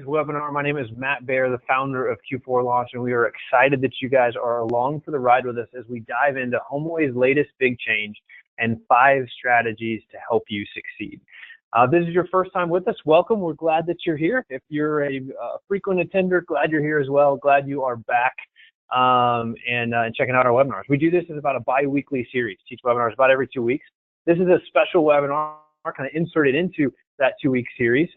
webinar. My name is Matt Baer, the founder of Q4Launch, and we are excited that you guys are along for the ride with us as we dive into HomeAway's latest big change and 5 strategies to help you succeed. This is your first time with us. Welcome. We're glad that you're here. If you're a frequent attender, glad you're here as well. Glad you are back and checking out our webinars. We do this as about a bi-weekly series. Teach webinars about every 2 weeks. This is a special webinar kind of inserted into that 2-week series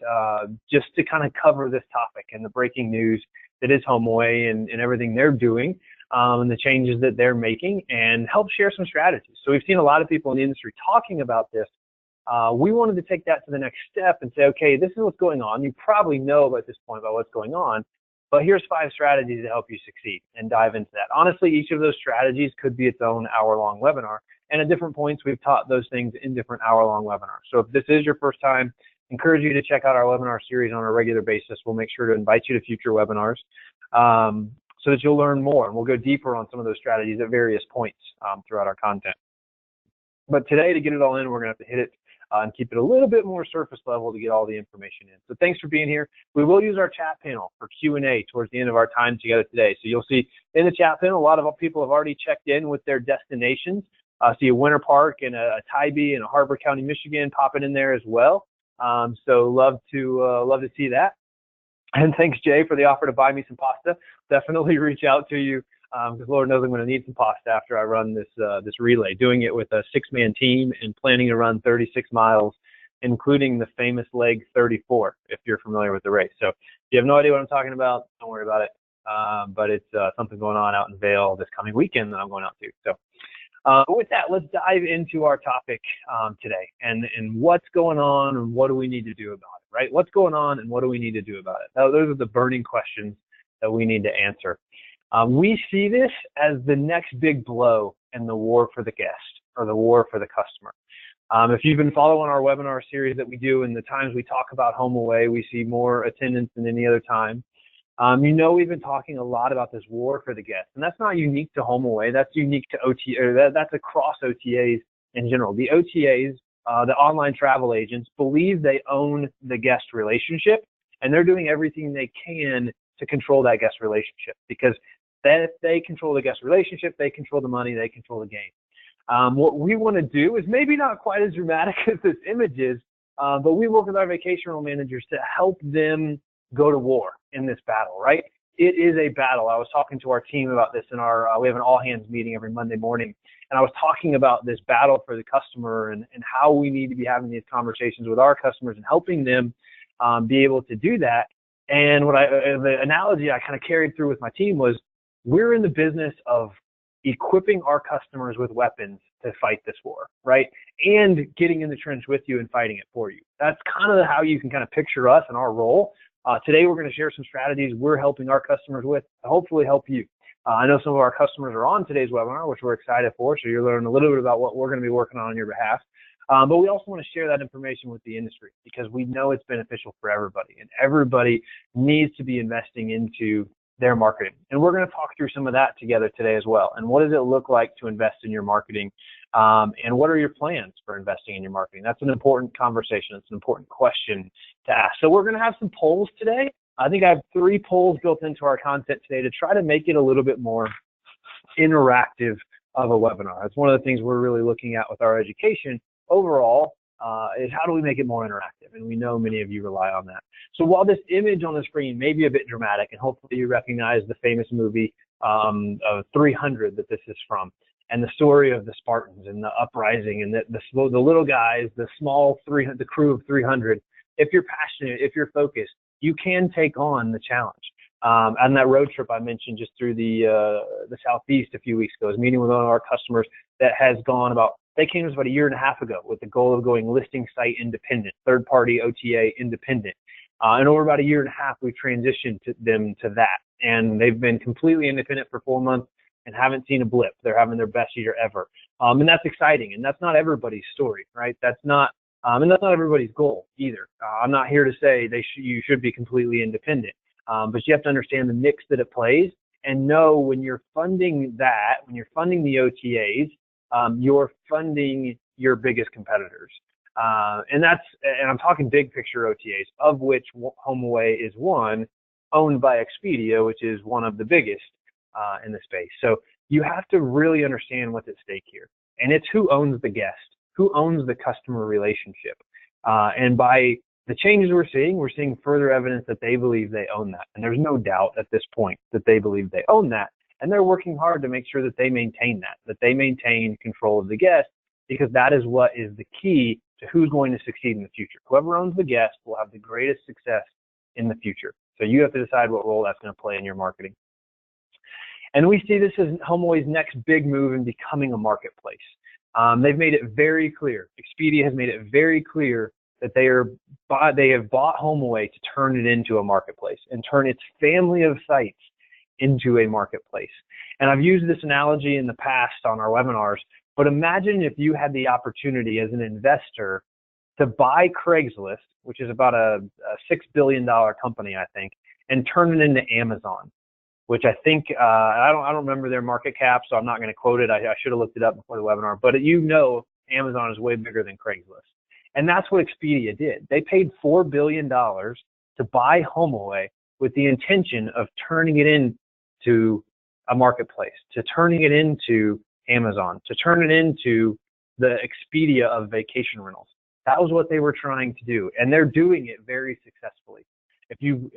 just to kind of cover this topic and the breaking news that is HomeAway and everything they're doing and the changes that they're making, and help share some strategies. So we've seen a lot of people in the industry talking about this. We wanted to take that to the next step and say, okay, this is what's going on. You probably know at this point about what's going on, but here's 5 strategies to help you succeed, and dive into that. Honestly, each of those strategies could be its own hour-long webinar. And at different points, we've taught those things in different hour-long webinars. So if this is your first time, encourage you to check out our webinar series on a regular basis. We'll make sure to invite you to future webinars so that you'll learn more. And we'll go deeper on some of those strategies at various points throughout our content. But today, to get it all in, we're going to have to hit it and keep it a little bit more surface level to get all the information in. So thanks for being here. We will use our chat panel for Q&A towards the end of our time together today. So you'll see in the chat panel, a lot of people have already checked in with their destinations. See a Winter Park and a Tybee and a Harbor County, Michigan popping in there as well. So love to see that. And thanks, Jay, for the offer to buy me some pasta. Definitely reach out to you because Lord knows I'm going to need some pasta after I run this relay. Doing it with a 6-man team and planning to run 36 miles, including the famous leg 34, if you're familiar with the race. So if you have no idea what I'm talking about, don't worry about it. But it's something going on out in Vail this coming weekend that I'm going out to. So. With that, let's dive into our topic today and what's going on and what do we need to do about it, right? What's going on and what do we need to do about it? Now, those are the burning questions that we need to answer. We see this as the next big blow in the war for the guest or the war for the customer. If you've been following our webinar series that we do and the times we talk about HomeAway, we see more attendance than any other time. You know, we've been talking a lot about this war for the guest, and that's not unique to HomeAway. That's unique to OTA. That's across OTAs in general. The OTAs, the online travel agents, believe they own the guest relationship, and they're doing everything they can to control that guest relationship, because if they control the guest relationship, they control the money, they control the game. What we want to do is maybe not quite as dramatic as this image is, but we work with our vacation rental managers to help them go to war in this battle, right? It is a battle. I was talking to our team about this in our, we have an all hands meeting every Monday morning, and I was talking about this battle for the customer and how we need to be having these conversations with our customers and helping them be able to do that. And the analogy I kind of carried through with my team was, we're in the business of equipping our customers with weapons to fight this war, right? And getting in the trench with you and fighting it for you. That's kind of how you can kind of picture us and our role. Today, we're going to share some strategies we're helping our customers with to hopefully help you. I know some of our customers are on today's webinar, which we're excited for, so you're learning a little bit about what we're going to be working on your behalf. But we also want to share that information with the industry because we know it's beneficial for everybody, and everybody needs to be investing into their marketing. And we're going to talk through some of that together today as well. And what does it look like to invest in your marketing? And what are your plans for investing in your marketing? That's an important conversation. It's an important question to ask. So we're going to have some polls today. I think I have 3 polls built into our content today to try to make it a little bit more interactive of a webinar. That's one of the things we're really looking at with our education overall is how do we make it more interactive? And we know many of you rely on that. So while this image on the screen may be a bit dramatic, and hopefully you recognize the famous movie of 300 that this is from, and the story of the Spartans and the uprising and the little guys, the small 300, the crew of 300. If you're passionate, if you're focused, you can take on the challenge. On that road trip I mentioned just through the Southeast a few weeks ago, I was meeting with one of our customers that has gone they came to us about 1.5 years ago with the goal of going listing site independent, third-party OTA independent. And over about 1.5 years, we've transitioned them to that. And they've been completely independent for 4 months and haven't seen a blip. They're having their best year ever. And that's exciting. And that's not everybody's story, right? That's not everybody's goal either. I'm not here to say you should be completely independent. But you have to understand the mix that it plays and know when you're funding that, when you're funding the OTAs, you're funding your biggest competitors. And I'm talking big picture OTAs, of which HomeAway is one, owned by Expedia, which is one of the biggest in the space. So you have to really understand what's at stake here. And it's who owns the guest, who owns the customer relationship. And by the changes we're seeing further evidence that they believe they own that. And there's no doubt at this point that they believe they own that. And they're working hard to make sure that they maintain that they maintain control of the guest, because that is what is the key to who's going to succeed in the future. Whoever owns the guest will have the greatest success in the future. So you have to decide what role that's going to play in your marketing. And we see this as HomeAway's next big move in becoming a marketplace. They've made it very clear. Expedia has made it very clear that they have bought HomeAway to turn it into a marketplace and turn its family of sites into a marketplace. And I've used this analogy in the past on our webinars, but imagine if you had the opportunity as an investor to buy Craigslist, which is about a $6 billion company, I think, and turn it into Amazon, which I think, I don't remember their market cap, so I'm not going to quote it. I should have looked it up before the webinar, but Amazon is way bigger than Craigslist. And that's what Expedia did. They paid $4 billion to buy HomeAway with the intention of turning it into a marketplace, to turning it into Amazon, to turn it into the Expedia of vacation rentals. That was what they were trying to do, and they're doing it very successfully. If you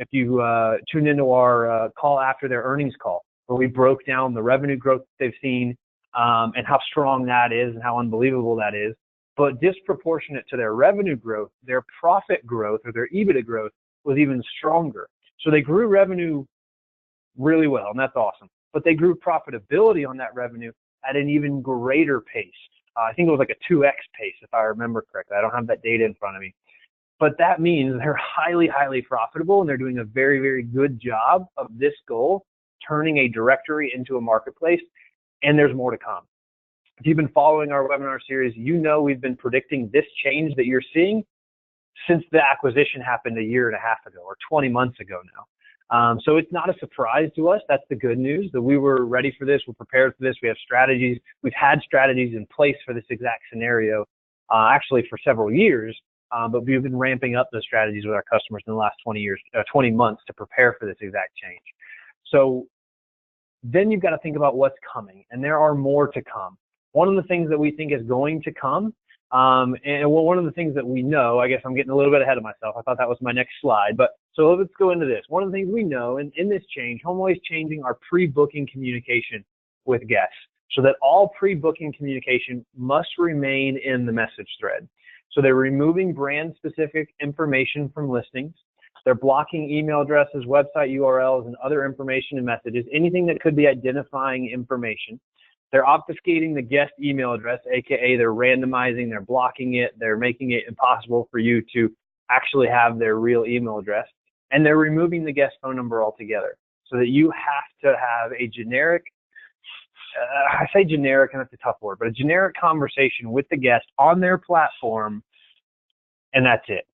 tuned into our call after their earnings call, where we broke down the revenue growth they've seen and how strong that is and how unbelievable that is, but disproportionate to their revenue growth, their profit growth or their EBITDA growth was even stronger. So they grew revenue really well, and that's awesome. But they grew profitability on that revenue at an even greater pace. I think it was like a 2x pace, if I remember correctly. I don't have that data in front of me. But that means they're highly, highly profitable, and they're doing a very, very good job of this goal, turning a directory into a marketplace, and there's more to come. If you've been following our webinar series, you know we've been predicting this change that you're seeing since the acquisition happened a year and a half ago, or 20 months ago now. So it's not a surprise to us. That's the good news, that we were ready for this. We're prepared for this. We have strategies. We've had strategies in place for this exact scenario, actually for several years, but we've been ramping up those strategies with our customers in the last 20 months to prepare for this exact change. So then you've got to think about what's coming, and there are more to come. One of the things that we think is going to come, one of the things that we know, I guess I'm getting a little bit ahead of myself. I thought that was my next slide, but so let's go into this. One of the things we know, and in this change, HomeAway is changing our pre-booking communication with guests so that all pre-booking communication must remain in the message thread. So they're removing brand-specific information from listings. They're blocking email addresses, website URLs, and other information and messages, anything that could be identifying information. They're obfuscating the guest email address, aka they're randomizing, they're blocking it, they're making it impossible for you to actually have their real email address. And they're removing the guest phone number altogether so that you have to have a generic, I say generic, and that's a tough word, but a generic conversation with the guest on their platform, and that's it.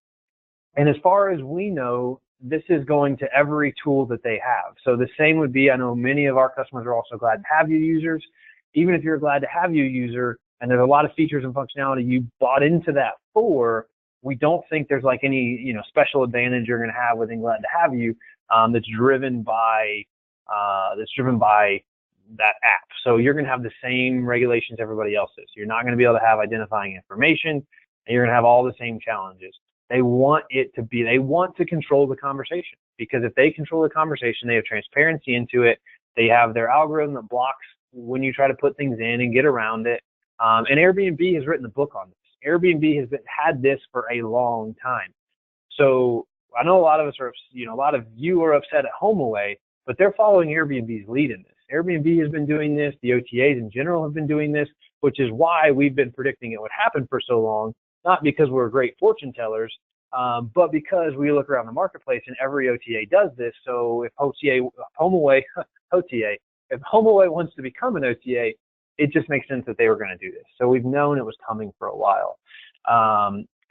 And as far as we know, this is going to every tool that they have. So the same would be, I know many of our customers are also glad to have you users. Even if you're a glad to have you user, and there's a lot of features and functionality you bought into that for, we don't think there's like any special advantage you're going to have within glad to have you that's driven by that app. So you're going to have the same regulations everybody else is. You're not going to be able to have identifying information, and you're going to have all the same challenges. They want to control the conversation, because if they control the conversation, they have transparency into it. They have their algorithm that blocks when you try to put things in and get around it. And Airbnb has written a book on this. Airbnb has had this for a long time. So I know a lot of us are, a lot of you are upset at HomeAway, but they're following Airbnb's lead in this. Airbnb has been doing this. The OTAs in general have been doing this, which is why we've been predicting it would happen for so long, not because we're great fortune tellers, but because we look around the marketplace and every OTA does this. So if HomeAway wants to become an OTA, it just makes sense that they were going to do this. So we've known it was coming for a while.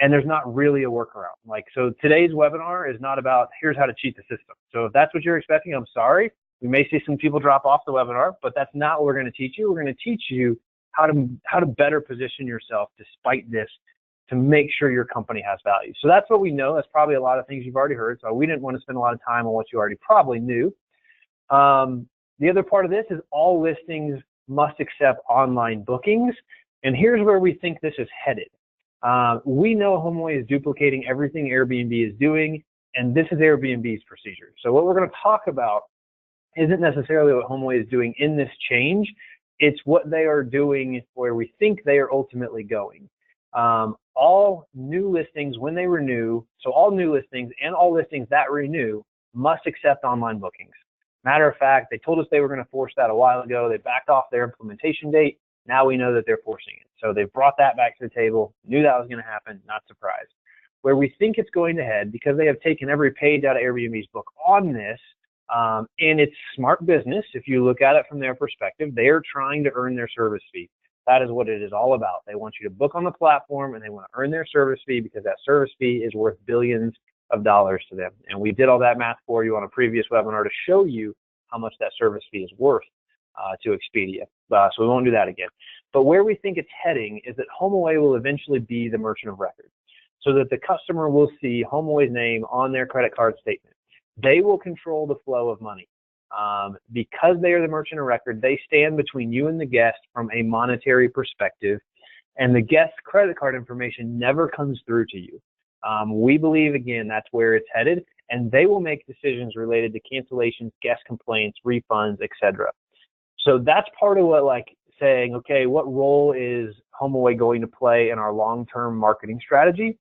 And there's not really a workaround. So today's webinar is not about here's how to cheat the system. So if that's what you're expecting, I'm sorry. We may see some people drop off the webinar, but that's not what we're going to teach you. We're going to teach you how to better position yourself despite this to make sure your company has value. So that's what we know. That's probably a lot of things you've already heard. So we didn't want to spend a lot of time on what you already probably knew. The other part of this is all listings must accept online bookings. And here's where we think this is headed. We know HomeAway is duplicating everything Airbnb is doing, and this is Airbnb's procedure. So what we're going to talk about isn't necessarily what HomeAway is doing in this change. It's what they are doing where we think they are ultimately going. All new listings, when they renew, so all new listings and all listings that renew must accept online bookings. Matter of fact, they told us they were going to force that a while ago. They backed off their implementation date. Now we know that they're forcing it. So they've brought that back to the table, knew that was going to happen, not surprised. Where we think it's going to head, because they have taken every page out of Airbnb's book on this, and it's smart business. If you look at it from their perspective, they are trying to earn their service fee. That is what it is all about. They want you to book on the platform, and they want to earn their service fee because that service fee is worth billions of dollars to them. And we did all that math for you on a previous webinar to show you how much that service fee is worth to Expedia. So we won't do that again. But where we think it's heading is that HomeAway will eventually be the merchant of record, so that the customer will see HomeAway's name on their credit card statement. They will control the flow of money. Because they are the merchant of record, they stand between you and the guest from a monetary perspective, and the guest's credit card information never comes through to you. We believe, again, that's where it's headed, and they will make decisions related to cancellations, guest complaints, refunds, etc. So that's part of what, like, saying, okay, what role is HomeAway going to play in our long-term marketing strategy?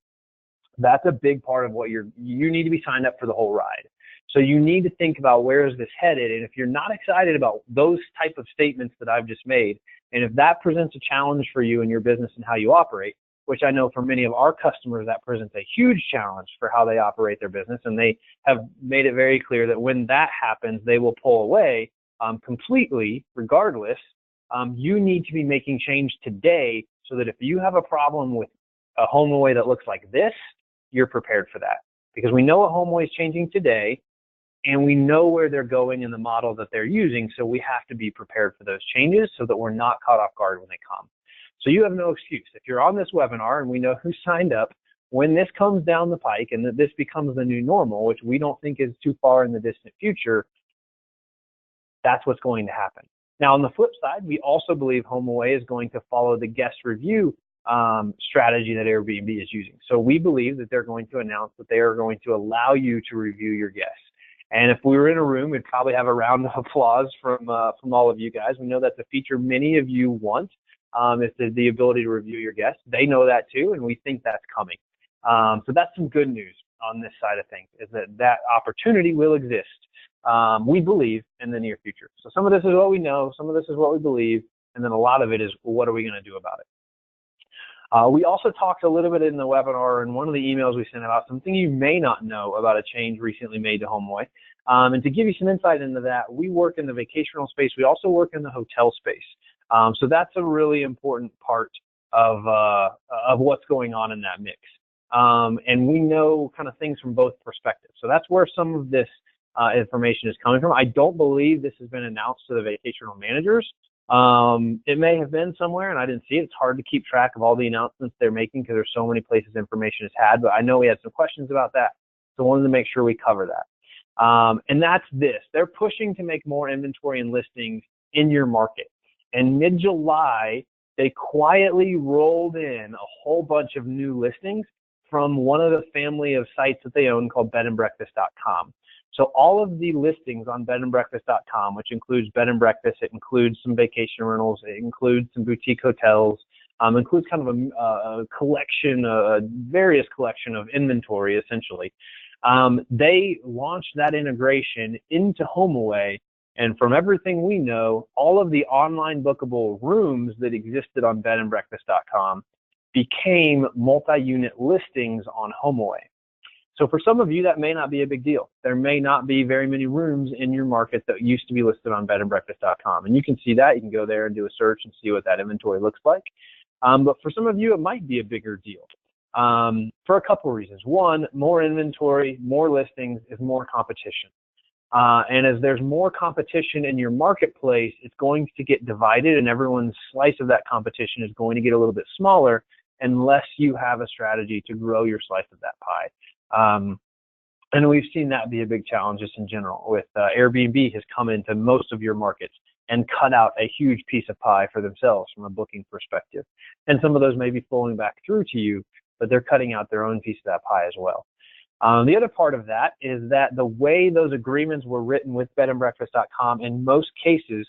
That's a big part of what you need to be signed up for the whole ride. So you need to think about where is this headed, and if you're not excited about those type of statements that I've just made, and if that presents a challenge for you in your business and how you operate, which I know for many of our customers that presents a huge challenge for how they operate their business, and they have made it very clear that when that happens, they will pull away completely, regardless. You need to be making change today so that if you have a problem with a HomeAway that looks like this, you're prepared for that. Because we know what HomeAway is changing today, and we know where they're going in the model that they're using, so we have to be prepared for those changes so that we're not caught off guard when they come. So you have no excuse. If you're on this webinar and we know who signed up, when this comes down the pike and that this becomes the new normal, which we don't think is too far in the distant future, that's what's going to happen. Now, on the flip side, we also believe HomeAway is going to follow the guest review strategy that Airbnb is using. So we believe that they're going to announce that they are going to allow you to review your guests. And if we were in a room, we'd probably have a round of applause from all of you guys. We know that's a feature many of you want, is the ability to review your guests. They know that too, and we think that's coming. So that's some good news on this side of things, is that opportunity will exist, we believe, in the near future. So some of this is what we know, some of this is what we believe, and then a lot of it is, well, what are we going to do about it? We also talked a little bit in the webinar and one of the emails we sent about something you may not know about a change recently made to HomeAway. And to give you some insight into that, we work in the vacational space. We also work in the hotel space. So that's a really important part of what's going on in that mix. And we know kind of things from both perspectives. So that's where some of this information is coming from. I don't believe this has been announced to the vacational managers. It may have been somewhere and I didn't see it. It's hard to keep track of all the announcements they're making because there's so many places information is had, but I know we had some questions about that. So I wanted to make sure we cover that. And that's this. They're pushing to make more inventory and listings in your market. And mid-July, they quietly rolled in a whole bunch of new listings from one of the family of sites that they own called bedandbreakfast.com. So all of the listings on bedandbreakfast.com, which includes bed and breakfast, it includes some vacation rentals, it includes some boutique hotels, includes kind of a collection, a various collection of inventory, essentially. They launched that integration into HomeAway, and from everything we know, all of the online bookable rooms that existed on bedandbreakfast.com became multi-unit listings on HomeAway. So for some of you, that may not be a big deal. There may not be very many rooms in your market that used to be listed on bedandbreakfast.com. And you can see that. You can go there and do a search and see what that inventory looks like. But for some of you, it might be a bigger deal for a couple of reasons. One, more inventory, more listings is more competition. And as there's more competition in your marketplace, it's going to get divided and everyone's slice of that competition is going to get a little bit smaller unless you have a strategy to grow your slice of that pie. And we've seen that be a big challenge just in general with Airbnb has come into most of your markets and cut out a huge piece of pie for themselves from a booking perspective. And some of those may be flowing back through to you, but they're cutting out their own piece of that pie as well. The other part of that is that the way those agreements were written with bedandbreakfast.com, in most cases,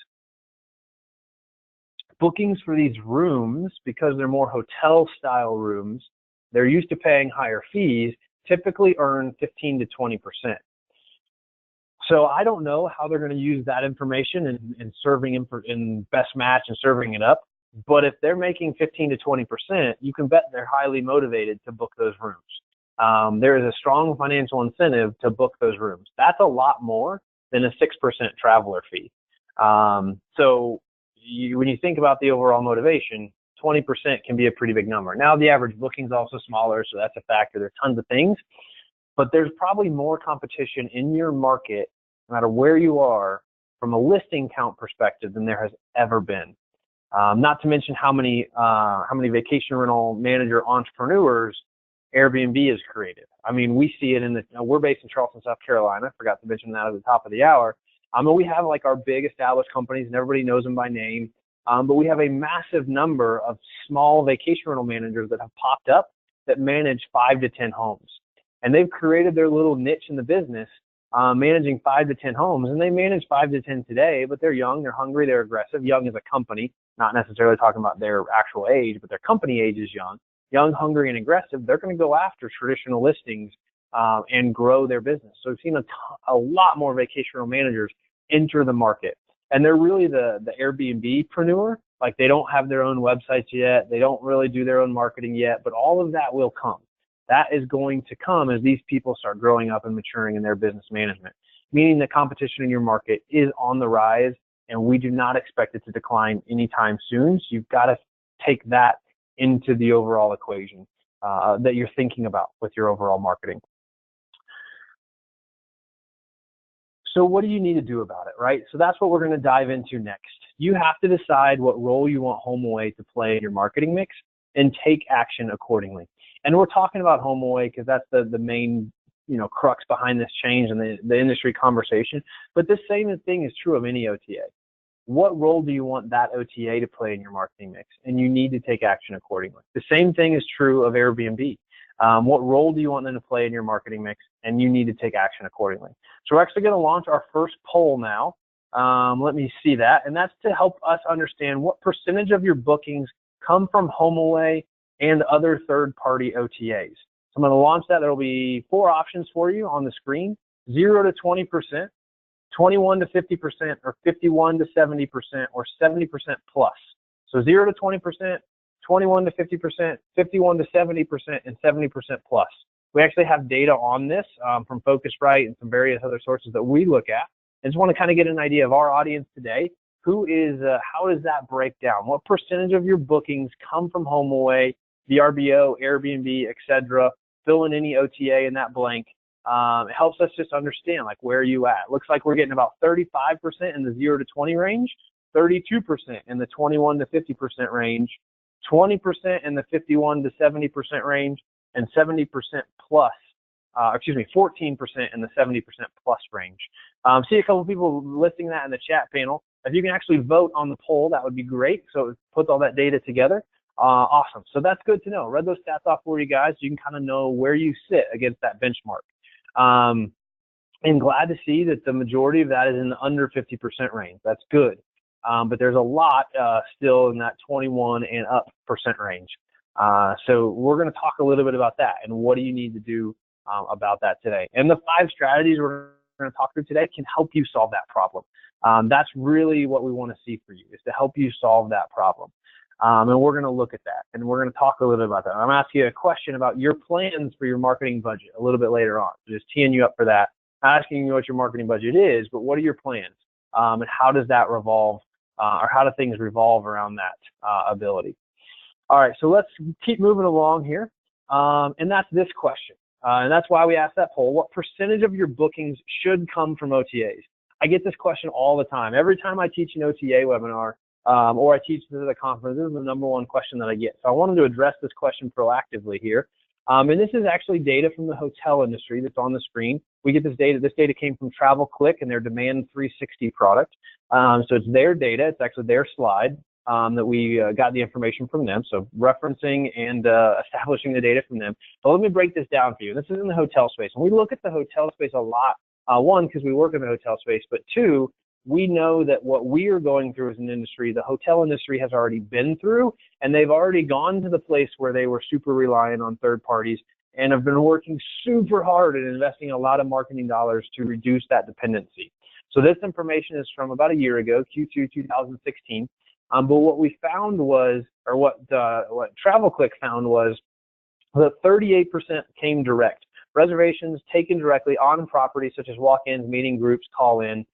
bookings for these rooms, because they're more hotel style rooms, they're used to paying higher fees, typically earn 15 to 20%. So I don't know how they're going to use that information in serving in best match and serving it up. But if they're making 15 to 20%, you can bet they're highly motivated to book those rooms. There is a strong financial incentive to book those rooms. That's a lot more than a 6% traveler fee. So when you think about the overall motivation, 20% can be a pretty big number. Now the average booking is also smaller, so that's a factor. There's tons of things, but there's probably more competition in your market, no matter where you are, from a listing count perspective than there has ever been. Not to mention how many vacation rental manager entrepreneurs Airbnb has created. I mean, we see it we're based in Charleston, South Carolina. I forgot to mention that at the top of the hour. We have like our big established companies and everybody knows them by name. But we have a massive number of small vacation rental managers that have popped up that manage 5 to 10 homes. And they've created their little niche in the business, managing 5 to 10 homes. And they manage 5 to 10 today, but they're young, they're hungry, they're aggressive. Young as a company, not necessarily talking about their actual age, but their company age is young. Young, hungry, and aggressive. They're going to go after traditional listings and grow their business. So we've seen a lot more vacation rental managers enter the market. And they're really the Airbnb-preneur. Like they don't have their own websites yet. They don't really do their own marketing yet, but all of that will come. That is going to come as these people start growing up and maturing in their business management, meaning the competition in your market is on the rise, and we do not expect it to decline anytime soon. So you've got to take that into the overall equation that you're thinking about with your overall marketing. So what do you need to do about it, right? So that's what we're going to dive into next. You have to decide what role you want HomeAway to play in your marketing mix and take action accordingly. And we're talking about HomeAway because that's the main, crux behind this change and the industry conversation. But the same thing is true of any OTA. What role do you want that OTA to play in your marketing mix? And you need to take action accordingly. The same thing is true of Airbnb. What role do you want them to play in your marketing mix? And you need to take action accordingly. So we're actually going to launch our first poll now. Let me see that. And that's to help us understand what percentage of your bookings come from HomeAway and other third-party OTAs. So I'm going to launch that. There will be 4 options for you on the screen: 0 to 20%, 21 to 50%, or 51 to 70%, or 70% plus. So 0 to 20%, 21 to 50%, 51 to 70%, and 70% plus. We actually have data on this from Focusrite and some various other sources that we look at. I just want to kind of get an idea of our audience today. How does that break down? What percentage of your bookings come from HomeAway, VRBO, Airbnb, etc.? Fill in any OTA in that blank. It helps us just understand like where you at. Looks like we're getting about 35% in the 0 to 20 range, 32% in the 21 to 50% range, 20% in the 51 to 70% range, and 70% plus, 14% in the 70% plus range. See a couple of people listing that in the chat panel. If you can actually vote on the poll, that would be great. So it puts all that data together. Awesome. So that's good to know. Read those stats off for you guys so you can kind of know where you sit against that benchmark. And glad to see that the majority of that is in the under 50% range. That's good. But there's a lot still in that 21 and up % range. So we're going to talk a little bit about that and what do you need to do about that today. And the 5 strategies we're going to talk through today can help you solve that problem. That's really what we want to see for you, is to help you solve that problem. And we're going to look at that, and we're going to talk a little bit about that. I'm asking you a question about your plans for your marketing budget a little bit later on. So just teeing you up for that. Not asking you what your marketing budget is, but what are your plans? And how does that revolve, or how do things revolve around that ability? All right, so let's keep moving along here. And that's this question. And that's why we asked that poll. What percentage of your bookings should come from OTAs? I get this question all the time. Every time I teach an OTA webinar, or I teach this at a conference. This is the number one question that I get. So I wanted to address this question proactively here. And this is actually data from the hotel industry that's on the screen. We get this data. This data came from Travel Click and their Demand 360 product. So it's their data. It's actually their slide that we got the information from them. So referencing and establishing the data from them. But let me break this down for you. This is in the hotel space. And we look at the hotel space a lot. One, because we work in the hotel space, but two, we know that what we are going through as an industry, the hotel industry has already been through, and they've already gone to the place where they were super reliant on third parties and have been working super hard and investing a lot of marketing dollars to reduce that dependency. So this information is from about a year ago, Q2 2016. But what we found was, or what Travel Click found was that 38% came direct. Reservations taken directly on property, such as walk-ins, meeting groups, call-in.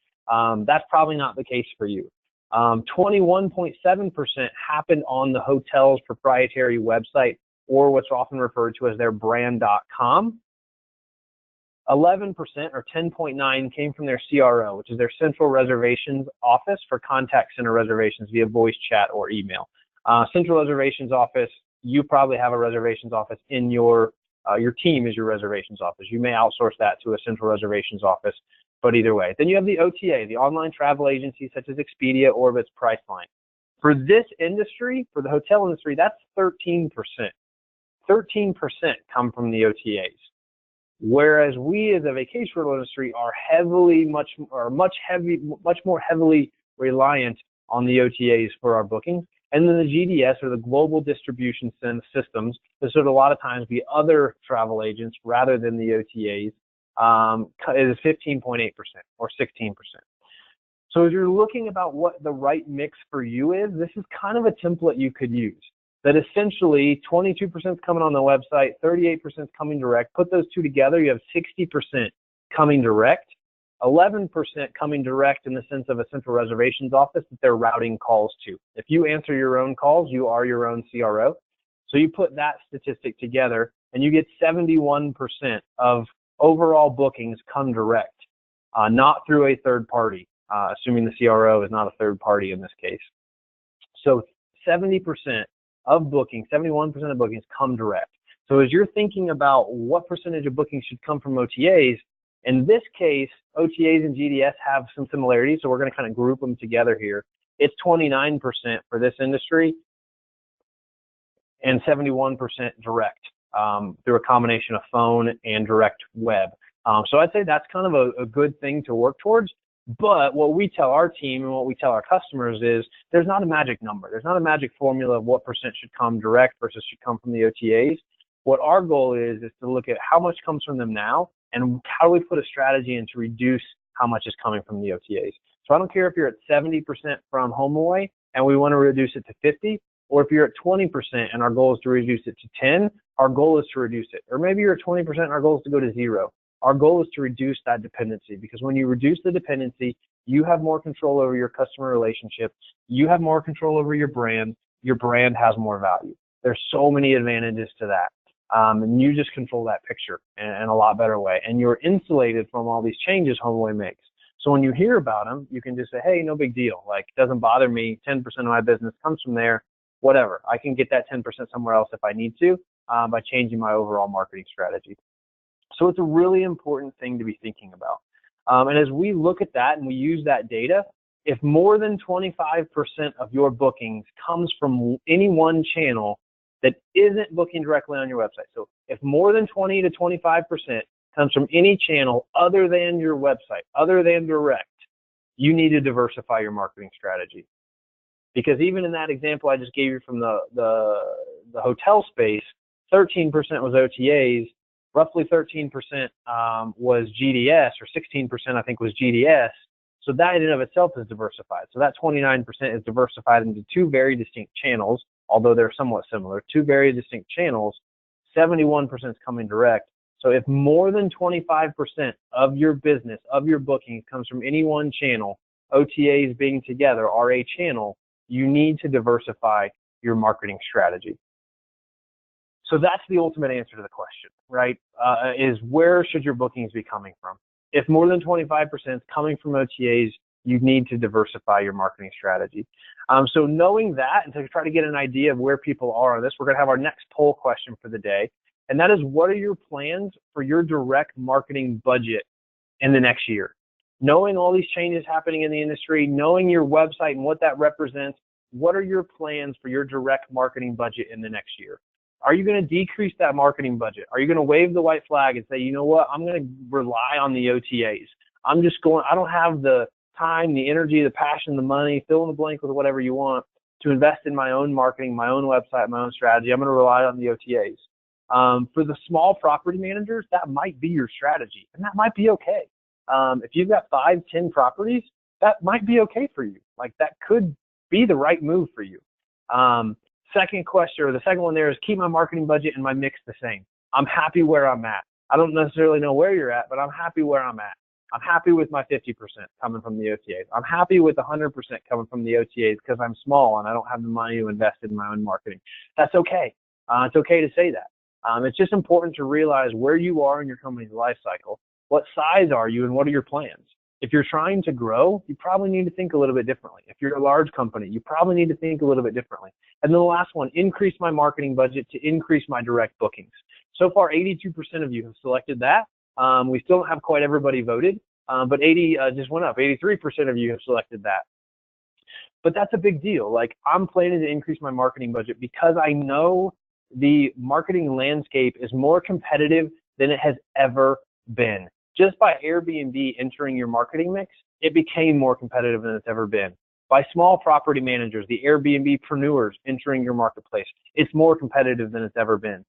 That's probably not the case for you. 21.7% happened on the hotel's proprietary website, or what's often referred to as their brand.com. 11% or 10.9 came from their CRO, which is their central reservations office for contact center reservations via voice, chat, or email. Central reservations office, you probably have a reservations office in your team is your reservations office. You may outsource that to a central reservations office, but either way. Then you have the OTA, the online travel agency such as Expedia, Orbitz, Priceline. For this industry, for the hotel industry, that's 13%. 13% come from the OTAs. Whereas we as a vacation rental industry are much more heavily reliant on the OTAs for our bookings. And then the GDS, or the global distribution systems, this would a lot of times be other travel agents rather than the OTAs, is 15.8% or 16%. So as you're looking about what the right mix for you is, this is kind of a template you could use. That essentially 22% is coming on the website, 38% is coming direct. Put those two together, you have 60% coming direct, 11% coming direct in the sense of a central reservations office that they're routing calls to. If you answer your own calls, you are your own CRO. So you put that statistic together and you get 71% of overall bookings come direct, not through a third party, assuming the CRO is not a third party in this case. So 70% of bookings, 71% of bookings come direct. So as you're thinking about what percentage of bookings should come from OTAs, in this case, OTAs and GDS have some similarities, so we're going to kind of group them together here. It's 29% for this industry and 71% direct through a combination of phone and direct web. So I'd say that's kind of a good thing to work towards. But what we tell our team and what we tell our customers is there's not a magic number. There's not a magic formula of what percent should come direct versus should come from the OTAs. What our goal is to look at how much comes from them now and how do we put a strategy in to reduce how much is coming from the OTAs. So I don't care if you're at 70% from HomeAway and we want to reduce it to 50, or if you're at 20% and our goal is to reduce it to 10, our goal is to reduce it. Or maybe you're at 20% and our goal is to go to 0. Our goal is to reduce that dependency, because when you reduce the dependency, you have more control over your customer relationship. You have more control over your brand. Your brand has more value. There's so many advantages to that. And you just control that picture in a lot better way. And you're insulated from all these changes HomeAway makes. So when you hear about them, you can just say, hey, no big deal. Like, it doesn't bother me. 10% of my business comes from there. Whatever. I can get that 10% somewhere else if I need to by changing my overall marketing strategy. So it's a really important thing to be thinking about. And as we look at that and we use that data, if more than 25% of your bookings comes from any one channel that isn't booking directly on your website, so if more than 20 to 25% comes from any channel other than your website, other than direct, you need to diversify your marketing strategy. Because even in that example I just gave you from the hotel space, 13% was OTAs, roughly 13% was GDS, or 16% I think was GDS. So that in and of itself is diversified. So that 29% is diversified into two very distinct channels, although they're somewhat similar, two very distinct channels. 71% is coming direct. So if more than 25% of your business, of your bookings comes from any one channel, OTAs being together are a channel, you need to diversify your marketing strategy. So that's the ultimate answer to the question, right? Is where should your bookings be coming from? If more than 25% is coming from OTAs, You need to diversify your marketing strategy. So knowing that, and to try to get an idea of where people are on this, we're going to have our next poll question for the day. And that is, what are your plans for your direct marketing budget in the next year? Knowing all these changes happening in the industry, knowing your website and what that represents, what are your plans for your direct marketing budget in the next year? Are you going to decrease that marketing budget? Are you going to wave the white flag and say, you know what, I'm going to rely on the OTAs. I don't have the time, the energy, the passion, the money, fill in the blank with whatever you want, to invest in my own marketing, my own website, my own strategy. I'm going to rely on the OTAs. For the small property managers, that might be your strategy, and that might be okay. If you've got 5, 10 properties, that might be okay for you. Like, that could be the right move for you. Second question, or the second one there, is keep my marketing budget and my mix the same. I'm happy where I'm at. I don't necessarily know where you're at, but I'm happy where I'm at. I'm happy with my 50% coming from the OTAs. I'm happy with 100% coming from the OTAs because I'm small and I don't have the money to invest in my own marketing. That's okay. It's okay to say that. It's just important to realize where you are in your company's life cycle. What size are you and what are your plans? If you're trying to grow, you probably need to think a little bit differently. If you're a large company, you probably need to think a little bit differently. And then the last one, increase my marketing budget to increase my direct bookings. So far, 82% of you have selected that. We still don't have quite everybody voted, but 80 just went up. 83% of you have selected that. But that's a big deal. Like, I'm planning to increase my marketing budget because I know the marketing landscape is more competitive than it has ever been. Just by Airbnb entering your marketing mix, it became more competitive than it's ever been. By small property managers, the Airbnb-preneurs entering your marketplace, it's more competitive than it's ever been.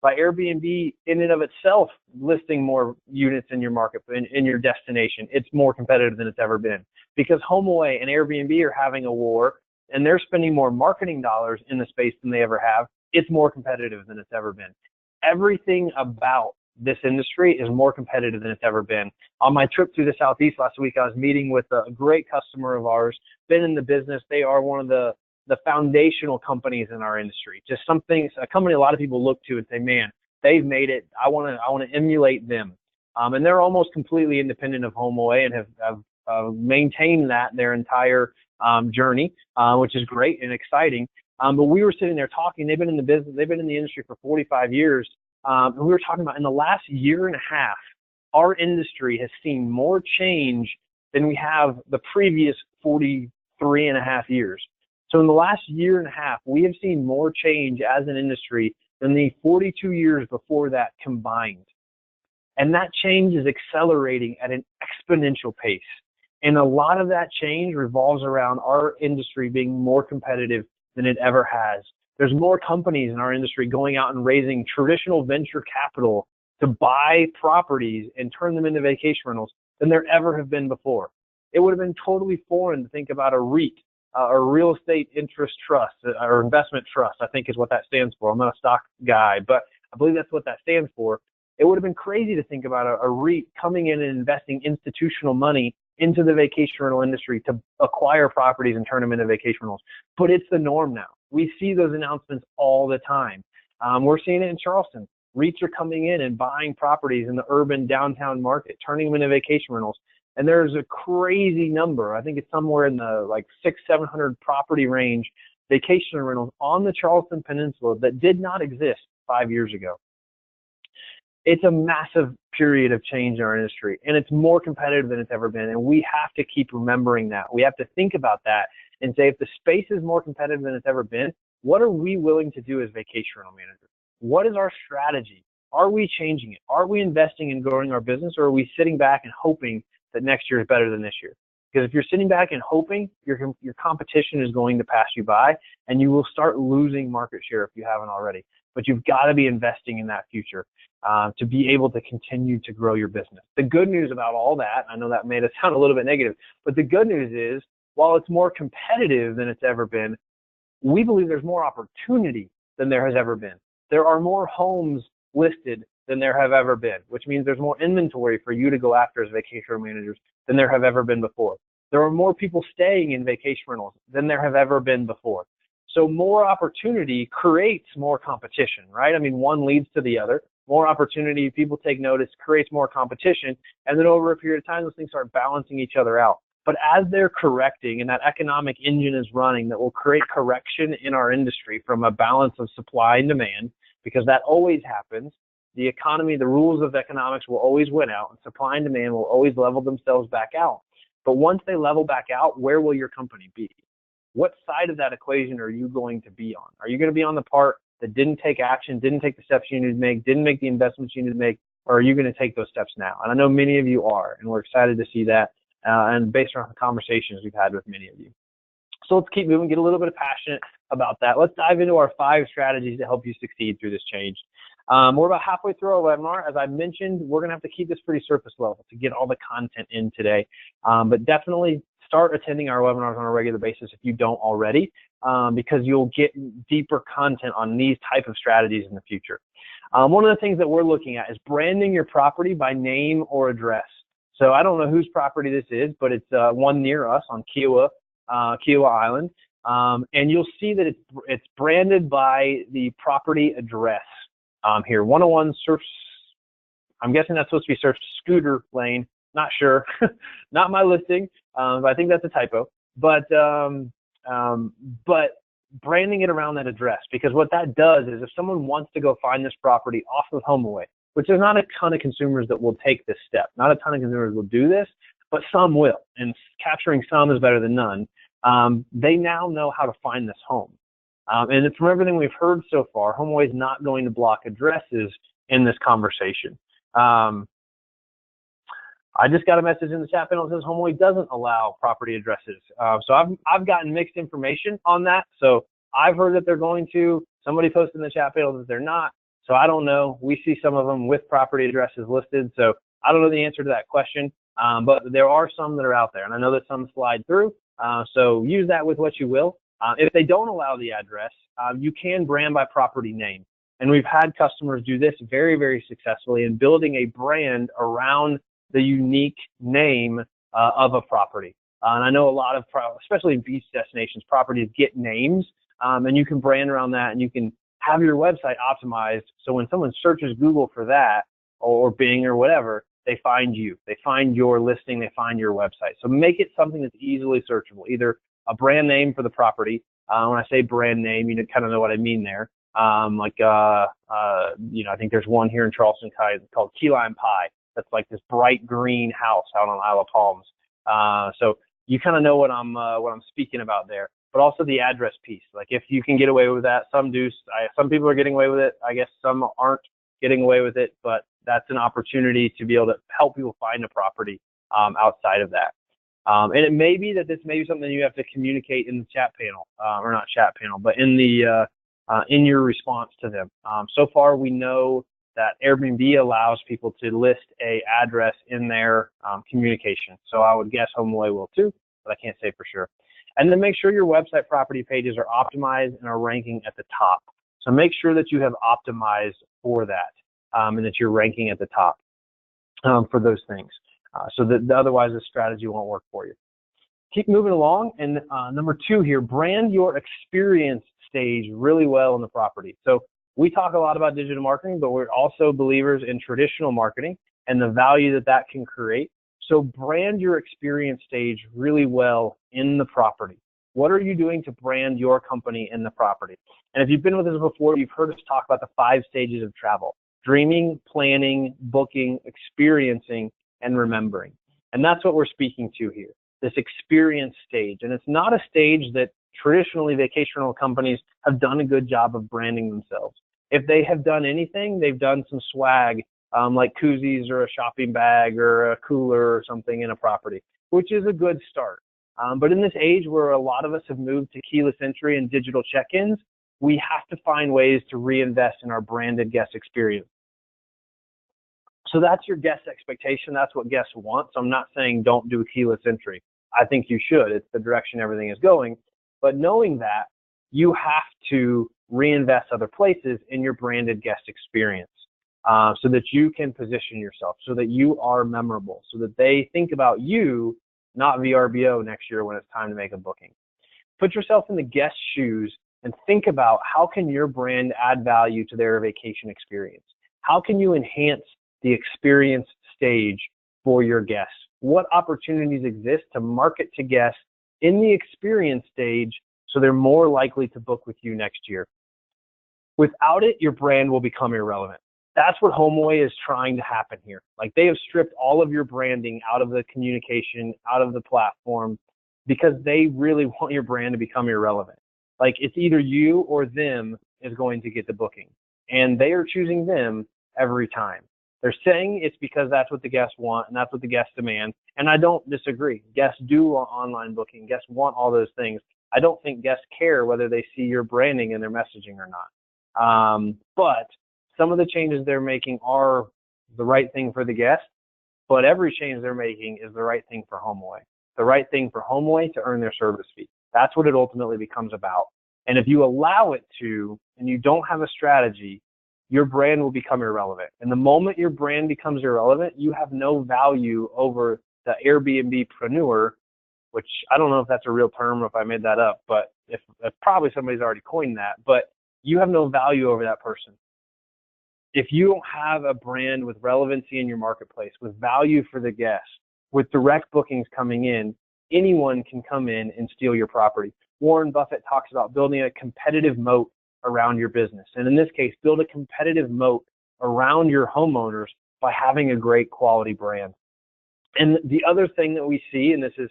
By Airbnb in and of itself listing more units in your market, in your destination, it's more competitive than it's ever been. Because HomeAway and Airbnb are having a war, and they're spending more marketing dollars in the space than they ever have, it's more competitive than it's ever been. Everything about this industry is more competitive than it's ever been. On my trip through the Southeast last week, I was meeting with a great customer of ours, been in the business. They are one of the foundational companies in our industry. Just a company a lot of people look to and say, man, they've made it. I want to emulate them. And they're almost completely independent of HomeAway and have maintained that their entire journey, which is great and exciting. But we were sitting there talking. They've been in the business. They've been in the industry for 45 years. And we were talking about, in the last year and a half, our industry has seen more change than we have the previous 43 and a half years. So in the last year and a half, we have seen more change as an industry than the 42 years before that combined. And that change is accelerating at an exponential pace. And a lot of that change revolves around our industry being more competitive than it ever has. There's more companies in our industry going out and raising traditional venture capital to buy properties and turn them into vacation rentals than there ever have been before. It would have been totally foreign to think about a REIT, or real estate interest trust, or investment trust, I think is what that stands for. I'm not a stock guy, but I believe that's what that stands for. It would have been crazy to think about a REIT coming in and investing institutional money into the vacation rental industry to acquire properties and turn them into vacation rentals. But it's the norm now. We see those announcements all the time. We're seeing it in Charleston. REITs are coming in and buying properties in the urban downtown market, turning them into vacation rentals. And there's a crazy number. I think it's somewhere in the like 600-700 property range vacation rentals on the Charleston Peninsula that did not exist 5 years ago. It's a massive period of change in our industry, and it's more competitive than it's ever been. And we have to keep remembering that. We have to think about that and say, if the space is more competitive than it's ever been, what are we willing to do as vacation rental managers? What is our strategy? Are we changing it? Are we investing in growing our business, or are we sitting back and hoping that next year is better than this year? Because if you're sitting back and hoping, your competition is going to pass you by, and you will start losing market share if you haven't already. But you've got to be investing in that future to be able to continue to grow your business. The good news about all that, I know that made us sound a little bit negative, but the good news is, while it's more competitive than it's ever been, we believe there's more opportunity than there has ever been. There are more homes listed than there have ever been, which means there's more inventory for you to go after as vacation rental managers than there have ever been before. There are more people staying in vacation rentals than there have ever been before. So more opportunity creates more competition, right? I mean, one leads to the other. More opportunity, people take notice, creates more competition, and then over a period of time, those things start balancing each other out. But as they're correcting and that economic engine is running, that will create correction in our industry from a balance of supply and demand, because that always happens. The economy, the rules of economics will always win out, and supply and demand will always level themselves back out. But once they level back out, where will your company be? What side of that equation are you going to be on? Are you going to be on the part that didn't take action, didn't take the steps you needed to make, didn't make the investments you needed to make, or are you going to take those steps now? And I know many of you are, and we're excited to see that, and based on the conversations we've had with many of you. So let's keep moving, get a little bit passionate about that. Let's dive into our 5 strategies to help you succeed through this change. We're about halfway through our webinar. As I mentioned, we're going to have to keep this pretty surface level to get all the content in today, but definitely start attending our webinars on a regular basis if you don't already, because you'll get deeper content on these type of strategies in the future. One of the things that we're looking at is branding your property by name or address. So I don't know whose property this is, but it's one near us on Kiowa Island, and you'll see that it's branded by the property address here. 101 Surf, I'm guessing that's supposed to be Surf Scooter Lane. Not sure, not my listing, but I think that's a typo. But branding it around that address, because what that does is if someone wants to go find this property off of HomeAway, which there's not a ton of consumers that will take this step, not a ton of consumers will do this, but some will, and capturing some is better than none. They now know how to find this home. And from everything we've heard so far, HomeAway is not going to block addresses in this conversation. I just got a message in the chat panel that says HomeAway doesn't allow property addresses. So I've gotten mixed information on that. So I've heard that they're going to. Somebody posted in the chat panel that they're not. So I don't know. We see some of them with property addresses listed. So I don't know the answer to that question. But there are some that are out there, and I know that some slide through. So use that with what you will. If they don't allow the address, you can brand by property name. And we've had customers do this very, very successfully in building a brand around the unique name of a property. And I know a lot of, especially in beach destinations, properties get names, and you can brand around that, and you can have your website optimized so when someone searches Google for that, or Bing or whatever, they find you. They find your listing, they find your website. So make it something that's easily searchable, either a brand name for the property. When I say brand name, you kind of know what I mean there. I think there's one here in Charleston called Key Lime Pie. That's like this bright green house out on Isle of Palms. So you kind of know what I'm speaking about there. But also the address piece. Like if you can get away with that, some do. Some people are getting away with it. I guess some aren't getting away with it. But that's an opportunity to be able to help people find a property outside of that. And it may be that this may be something you have to communicate in the chat panel, or not chat panel, but in the in your response to them. So far, we know that Airbnb allows people to list a address in their communication. So I would guess HomeAway will too, but I can't say for sure. And then make sure your website property pages are optimized and are ranking at the top. So make sure that you have optimized for that, and that you're ranking at the top for those things. So that otherwise the strategy won't work for you. Keep moving along. And number 2 here, brand your experience stage really well in the property. So we talk a lot about digital marketing, but we're also believers in traditional marketing and the value that that can create. So brand your experience stage really well in the property. What are you doing to brand your company in the property? And if you've been with us before, you've heard us talk about the 5 stages of travel: dreaming, planning, booking, experiencing, and remembering. And that's what we're speaking to here, this experience stage. And it's not a stage that traditionally vacational companies have done a good job of branding themselves. If they have done anything, they've done some swag, like koozies or a shopping bag or a cooler or something in a property, which is a good start. But in this age where a lot of us have moved to keyless entry and digital check-ins, we have to find ways to reinvest in our branded guest experience. So that's your guest expectation. That's what guests want. So I'm not saying don't do keyless entry. I think you should. It's the direction everything is going. But knowing that, you have to reinvest other places in your branded guest experience, so that you can position yourself, so that you are memorable, so that they think about you, not VRBO next year when it's time to make a booking. Put yourself in the guest's shoes and think about how can your brand add value to their vacation experience? How can you enhance the experience stage for your guests? what opportunities exist to market to guests in the experience stage so they're more likely to book with you next year. Without it, your brand will become irrelevant. That's what HomeAway is trying to happen here. Like, they have stripped all of your branding out of the communication, out of the platform, because they really want your brand to become irrelevant. Like, it's either you or them is going to get the booking, and they are choosing them every time. They're saying it's because that's what the guests want and that's what the guests demand, and I don't disagree. Guests do want online booking. Guests want all those things. I don't think guests care whether they see your branding in their messaging or not. But some of the changes they're making are the right thing for the guest, but every change they're making is the right thing for HomeAway. The right thing for HomeAway to earn their service fee. That's what it ultimately becomes about. And if you allow it to, and you don't have a strategy, your brand will become irrelevant. And the moment your brand becomes irrelevant, you have no value over the Airbnb-preneur, which I don't know if that's a real term or if I made that up, but if probably somebody's already coined that, but you have no value over that person. If you don't have a brand with relevancy in your marketplace, with value for the guests, with direct bookings coming in, anyone can come in and steal your property. Warren Buffett talks about building a competitive moat around your business. And in this case, build a competitive moat around your homeowners by having a great quality brand. And the other thing that we see, and this is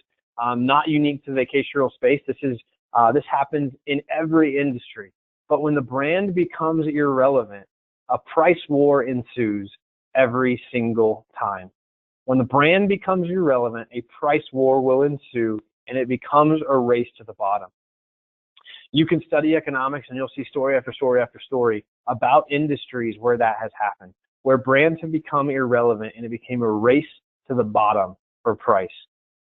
not unique to the vacational space, this happens in every industry. But when the brand becomes irrelevant, a price war ensues every single time. When the brand becomes irrelevant, a price war will ensue, and it becomes a race to the bottom. You can study economics, and you'll see story after story after story about industries where that has happened, where brands have become irrelevant, and it became a race to the bottom for price.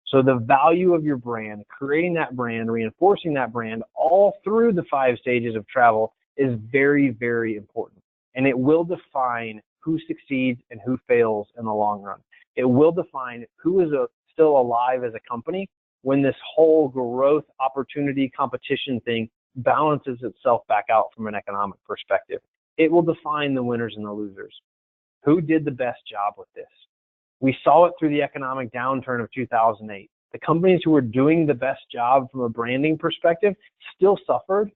So the value of your brand, creating that brand, reinforcing that brand all through the 5 stages of travel is very, very important. And it will define who succeeds and who fails in the long run. It will define who is still alive as a company when this whole growth, opportunity, competition thing balances itself back out from an economic perspective. It will define the winners and the losers. Who did the best job with this? We saw it through the economic downturn of 2008. The companies who were doing the best job from a branding perspective still suffered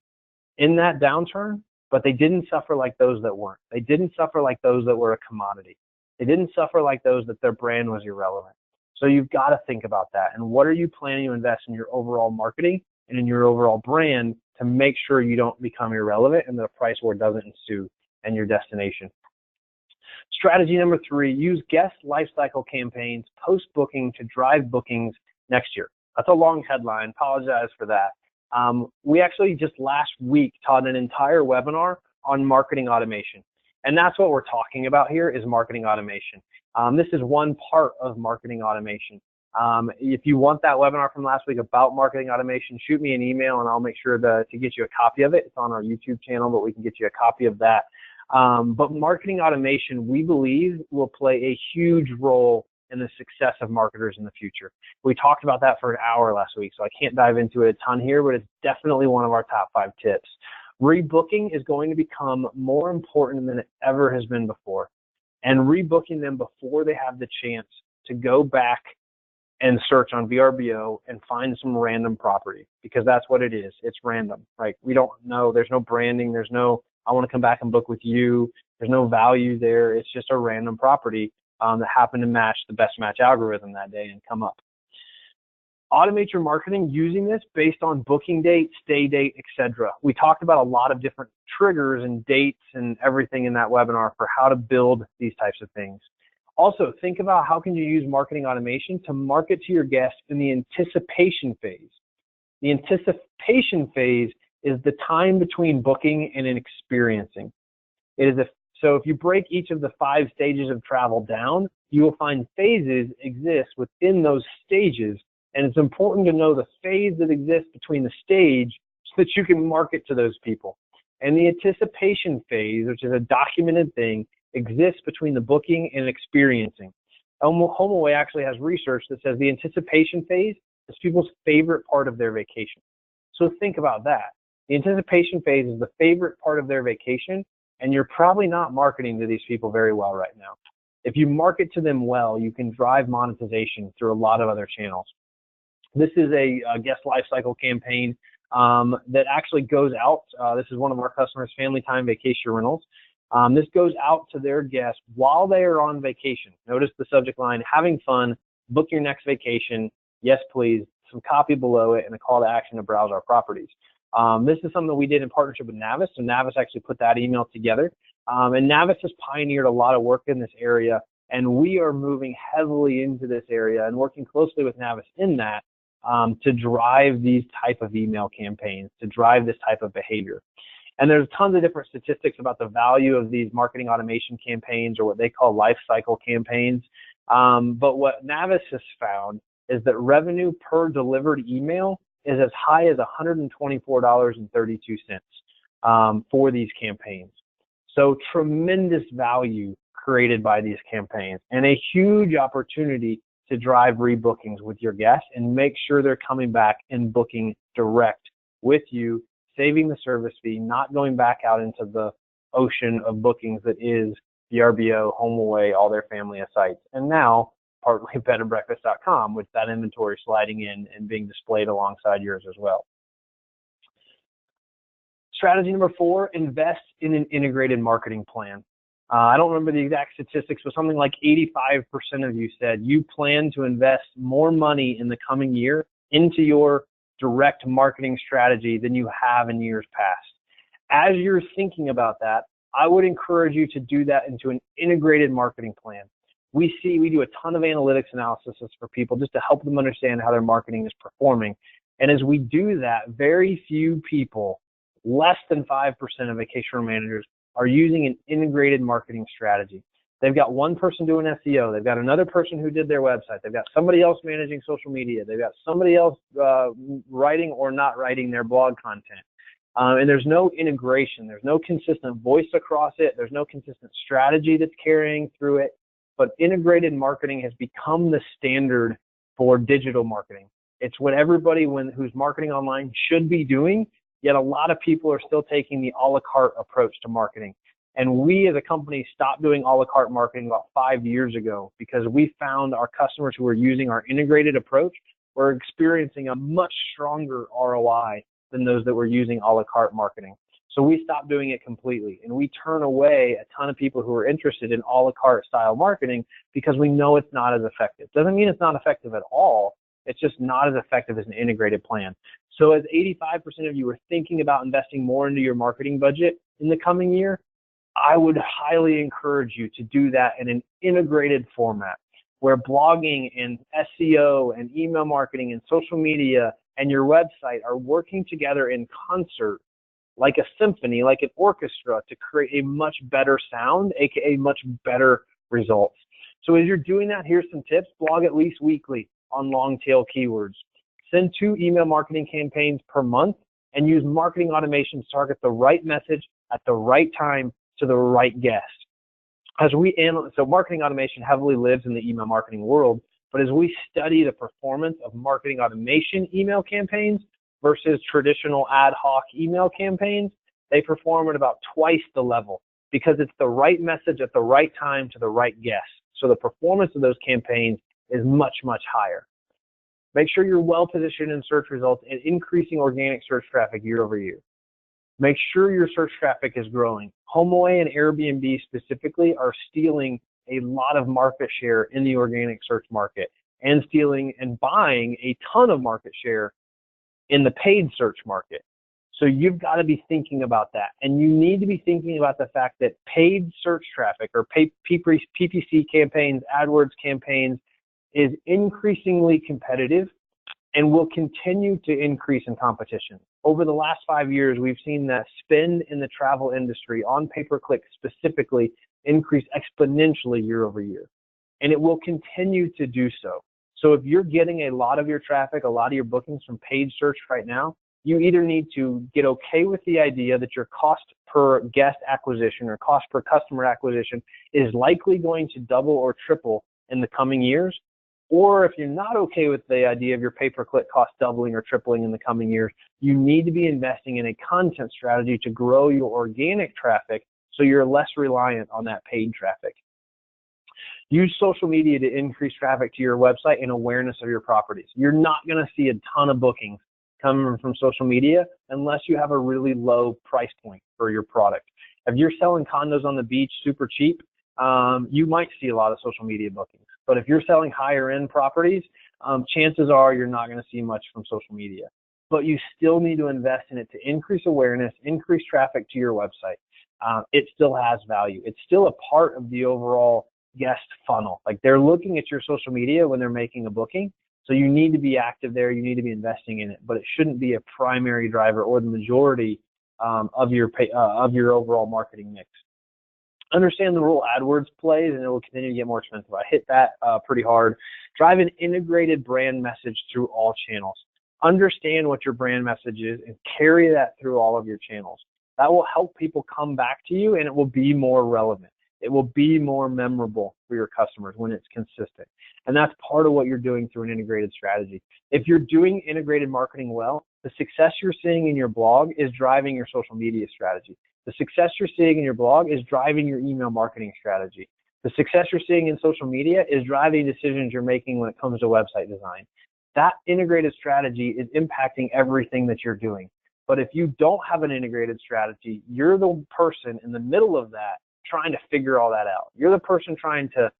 in that downturn, but they didn't suffer like those that weren't. They didn't suffer like those that were a commodity. They didn't suffer like those that their brand was irrelevant. So you've got to think about that. And what are you planning to invest in your overall marketing and in your overall brand to make sure you don't become irrelevant and the price war doesn't ensue in your destination? Strategy number 3, use guest lifecycle campaigns post-booking to drive bookings next year. That's a long headline. Apologize for that. We actually just last week taught an entire webinar on marketing automation. And that's what we're talking about here is marketing automation. This is one part of marketing automation. If you want that webinar from last week about marketing automation, shoot me an email and I'll make sure to get you a copy of it. It's on our YouTube channel, but we can get you a copy of that. But marketing automation, we believe, will play a huge role in the success of marketers in the future. We talked about that for an hour last week, so I can't dive into it a ton here, but it's definitely one of our top 5 tips. Rebooking is going to become more important than it ever has been before. And rebooking them before they have the chance to go back and search on VRBO and find some random property, because that's what it is. It's random, right? We don't know. There's no branding. There's no, I want to come back and book with you. There's no value there. It's just a random property that happened to match the best match algorithm that day and come up. Automate your marketing using this based on booking date, stay date, etc. We talked about a lot of different triggers and dates and everything in that webinar for how to build these types of things. Also, think about how can you use marketing automation to market to your guests in the anticipation phase. The anticipation phase is the time between booking and experiencing. So if you break each of the 5 stages of travel down, you will find phases exist within those stages. And it's important to know the phase that exists between the stage so that you can market to those people. And the anticipation phase, which is a documented thing, exists between the booking and experiencing. HomeAway actually has research that says the anticipation phase is people's favorite part of their vacation. So think about that. The anticipation phase is the favorite part of their vacation, and you're probably not marketing to these people very well right now. If you market to them well, you can drive monetization through a lot of other channels. This is a guest lifecycle campaign that actually goes out. This is one of our customers, Family Time Vacation Rentals. This goes out to their guests while they are on vacation. Notice the subject line, having fun, book your next vacation, yes please, some copy below it, and a call to action to browse our properties. This is something that we did in partnership with Navis, so Navis actually put that email together. And Navis has pioneered a lot of work in this area, and we are moving heavily into this area and working closely with Navis in that to drive these type of email campaigns, to drive this type of behavior. And there's tons of different statistics about the value of these marketing automation campaigns, or what they call life cycle campaigns. But what Navis has found is that revenue per delivered email is as high as $124.32 for these campaigns. So tremendous value created by these campaigns, and a huge opportunity to drive rebookings with your guests and make sure they're coming back and booking direct with you, saving the service fee, not going back out into the ocean of bookings that is VRBO, HomeAway, all their family of sites, and now partly bedandbreakfast.com, with that inventory sliding in and being displayed alongside yours as well. Strategy number 4, invest in an integrated marketing plan. I don't remember the exact statistics, but something like 85% of you said you plan to invest more money in the coming year into your direct marketing strategy than you have in years past. As you're thinking about that, I would encourage you to do that into an integrated marketing plan. We do a ton of analytics analysis for people just to help them understand how their marketing is performing. And as we do that, very few people, less than 5% of vacation managers, are using an integrated marketing strategy. They've got one person doing SEO. They've got another person who did their website. They've got somebody else managing social media. They've got somebody else writing or not writing their blog content. And there's no integration. There's no consistent voice across it. There's no consistent strategy that's carrying through it. But integrated marketing has become the standard for digital marketing. It's what everybody who's marketing online should be doing, yet a lot of people are still taking the a la carte approach to marketing. And we as a company stopped doing a la carte marketing about 5 years ago because we found our customers who were using our integrated approach were experiencing a much stronger ROI than those that were using a la carte marketing. So we stopped doing it completely, and we turn away a ton of people who are interested in a la carte style marketing because we know it's not as effective. Doesn't mean it's not effective at all. It's just not as effective as an integrated plan. So as 85% of you are thinking about investing more into your marketing budget in the coming year, I would highly encourage you to do that in an integrated format where blogging and SEO and email marketing and social media and your website are working together in concert like a symphony, like an orchestra, to create a much better sound, aka much better results. So as you're doing that, here's some tips. Blog at least weekly on long tail keywords. Send 2 email marketing campaigns per month and use marketing automation to target the right message at the right time to the right guest. So marketing automation heavily lives in the email marketing world, but as we study the performance of marketing automation email campaigns versus traditional ad hoc email campaigns, they perform at about twice the level because it's the right message at the right time to the right guest. So the performance of those campaigns is much, much higher. Make sure you're well positioned in search results and increasing organic search traffic year over year. Make sure your search traffic is growing. HomeAway and Airbnb specifically are stealing a lot of market share in the organic search market and stealing and buying a ton of market share in the paid search market. So you've got to be thinking about that. And you need to be thinking about the fact that paid search traffic or PPC campaigns, AdWords campaigns is increasingly competitive and will continue to increase in competition. Over the last 5 years, we've seen that spend in the travel industry on pay-per-click specifically increase exponentially year over year. And it will continue to do so. So if you're getting a lot of your traffic, a lot of your bookings from paid search right now, you either need to get okay with the idea that your cost per guest acquisition or cost per customer acquisition is likely going to double or triple in the coming years. Or if you're not okay with the idea of your pay-per-click cost doubling or tripling in the coming years, you need to be investing in a content strategy to grow your organic traffic so you're less reliant on that paid traffic. Use social media to increase traffic to your website and awareness of your properties. You're not going to see a ton of bookings coming from social media unless you have a really low price point for your product. If you're selling condos on the beach super cheap, you might see a lot of social media bookings. But if you're selling higher end properties, chances are you're not going to see much from social media. But you still need to invest in it to increase awareness, increase traffic to your website. It still has value. It's still a part of the overall guest funnel. Like, they're looking at your social media when they're making a booking. So you need to be active there. You need to be investing in it, but it shouldn't be a primary driver or the majority of your overall marketing mix. Understand the role AdWords plays, and it will continue to get more expensive. I hit that pretty hard. Drive an integrated brand message through all channels. Understand what your brand message is and carry that through all of your channels. That will help people come back to you, and it will be more relevant. It will be more memorable for your customers when it's consistent. And that's part of what you're doing through an integrated strategy. If you're doing integrated marketing well, the success you're seeing in your blog is driving your social media strategy. The success you're seeing in your blog is driving your email marketing strategy. The success you're seeing in social media is driving decisions you're making when it comes to website design. That integrated strategy is impacting everything that you're doing. But if you don't have an integrated strategy, you're the person in the middle of that trying to figure all that out. You're the person trying to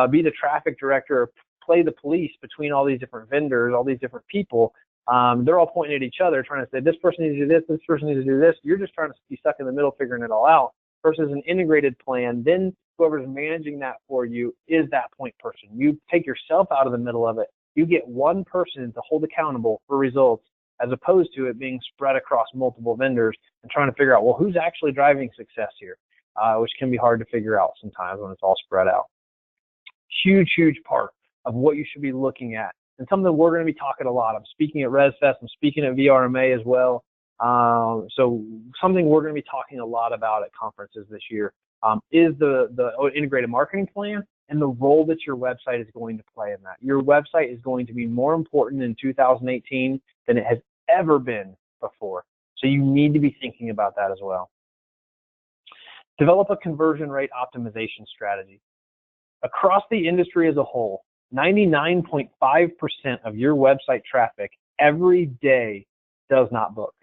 be the traffic director or play the police between all these different vendors, all these different people. They're all pointing at each other, trying to say, this person needs to do this person needs to do this. You're just trying to be stuck in the middle, figuring it all out, versus an integrated plan. Then whoever's managing that for you is that point person. You take yourself out of the middle of it. You get one person to hold accountable for results, as opposed to it being spread across multiple vendors and trying to figure out, well, who's actually driving success here, which can be hard to figure out sometimes when it's all spread out. Huge, huge part of what you should be looking at, and something we're going to be talking a lot. I'm speaking at ResFest. I'm speaking at VRMA as well. So something we're going to be talking a lot about at conferences this year is the integrated marketing plan and the role that your website is going to play in that. Your website is going to be more important in 2018 than it has ever been before. So you need to be thinking about that as well. Develop a conversion rate optimization strategy. Across the industry as a whole, 99.5% of your website traffic every day does not book.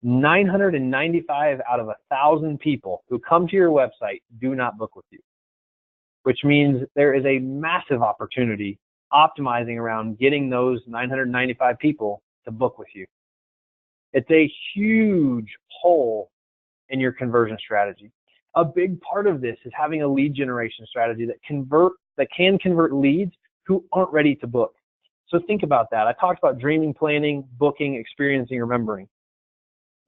995 out of 1,000 people who come to your website do not book with you, which means there is a massive opportunity optimizing around getting those 995 people to book with you. It's a huge hole in your conversion strategy. A big part of this is having a lead generation strategy that can convert leads who aren't ready to book. So think about that. I talked about dreaming, planning, booking, experiencing, remembering.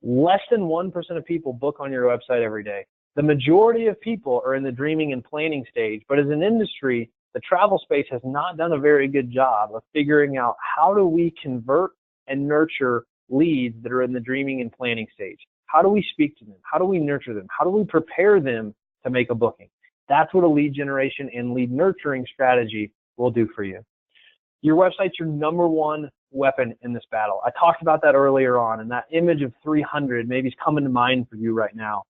Less than 1% of people book on your website every day. The majority of people are in the dreaming and planning stage, but as an industry, the travel space has not done a very good job of figuring out how do we convert and nurture leads that are in the dreaming and planning stage. How do we speak to them? How do we nurture them? How do we prepare them to make a booking? That's what a lead generation and lead nurturing strategy will do for you. Your website's your number one weapon in this battle. I talked about that earlier on, and that image of 300 maybe is coming to mind for you right now.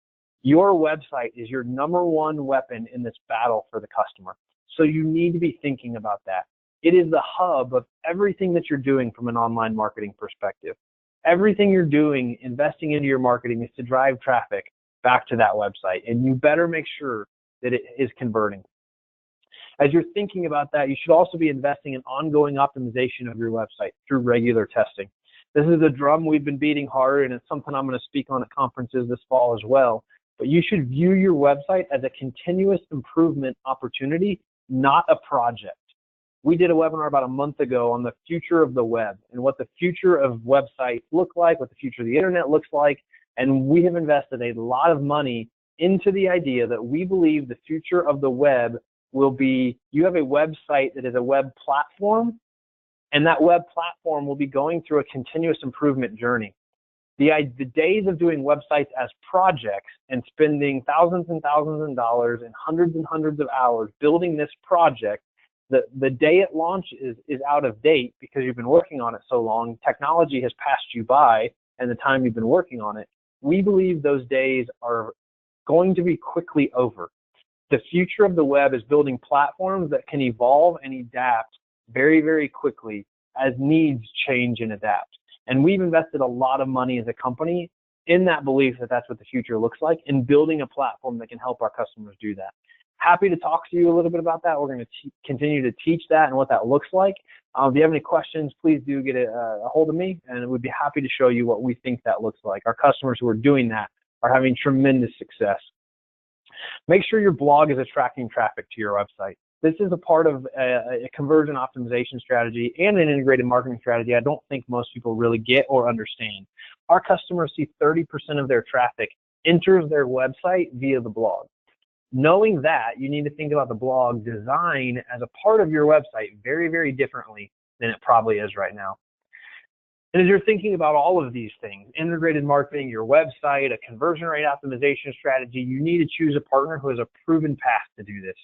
Your website is your number one weapon in this battle for the customer. So you need to be thinking about that. It is the hub of everything that you're doing from an online marketing perspective. Everything you're doing, investing into your marketing, is to drive traffic back to that website, and you better make sure that it is converting. As you're thinking about that, you should also be investing in ongoing optimization of your website through regular testing. This is a drum we've been beating hard, and it's something I'm going to speak on at conferences this fall as well. But you should view your website as a continuous improvement opportunity, not a project. We did a webinar about a month ago on the future of the web and what the future of websites look like, what the future of the internet looks like. And we have invested a lot of money into the idea that we believe the future of the web will be, you have a website that is a web platform, and that web platform will be going through a continuous improvement journey. The days of doing websites as projects and spending thousands and thousands of dollars and hundreds of hours building this project, the day it launches is out of date because you've been working on it so long. Technology has passed you by and the time you've been working on it. We believe those days are going to be quickly over. The future of the web is building platforms that can evolve and adapt very, very quickly as needs change and adapt. And we've invested a lot of money as a company in that belief that that's what the future looks like, in building a platform that can help our customers do that. Happy to talk to you a little bit about that. We're going to continue to teach that and what that looks like. If you have any questions, please do get a hold of me, and we'd be happy to show you what we think that looks like. Our customers who are doing that are having tremendous success. Make sure your blog is attracting traffic to your website. This is a part of a conversion optimization strategy and an integrated marketing strategy I don't think most people really get or understand. Our customers see 30% of their traffic enters their website via the blog. Knowing that, you need to think about the blog design as a part of your website very, very differently than it probably is right now. And as you're thinking about all of these things, integrated marketing, your website, a conversion rate optimization strategy, you need to choose a partner who has a proven path to do this.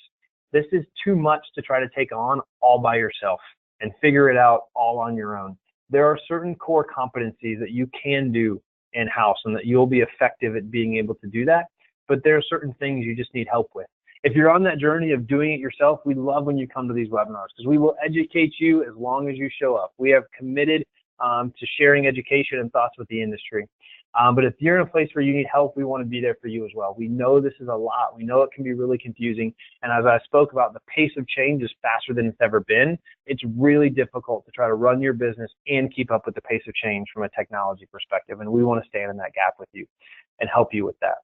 This is too much to try to take on all by yourself and figure it out all on your own. There are certain core competencies that you can do in-house and that you'll be effective at being able to do that, but there are certain things you just need help with. If you're on that journey of doing it yourself, we love when you come to these webinars because we will educate you as long as you show up. We have committed to sharing education and thoughts with the industry. But if you're in a place where you need help, we want to be there for you as well. We know this is a lot. We know it can be really confusing. And as I spoke about, the pace of change is faster than it's ever been. It's really difficult to try to run your business and keep up with the pace of change from a technology perspective. And we want to stand in that gap with you and help you with that.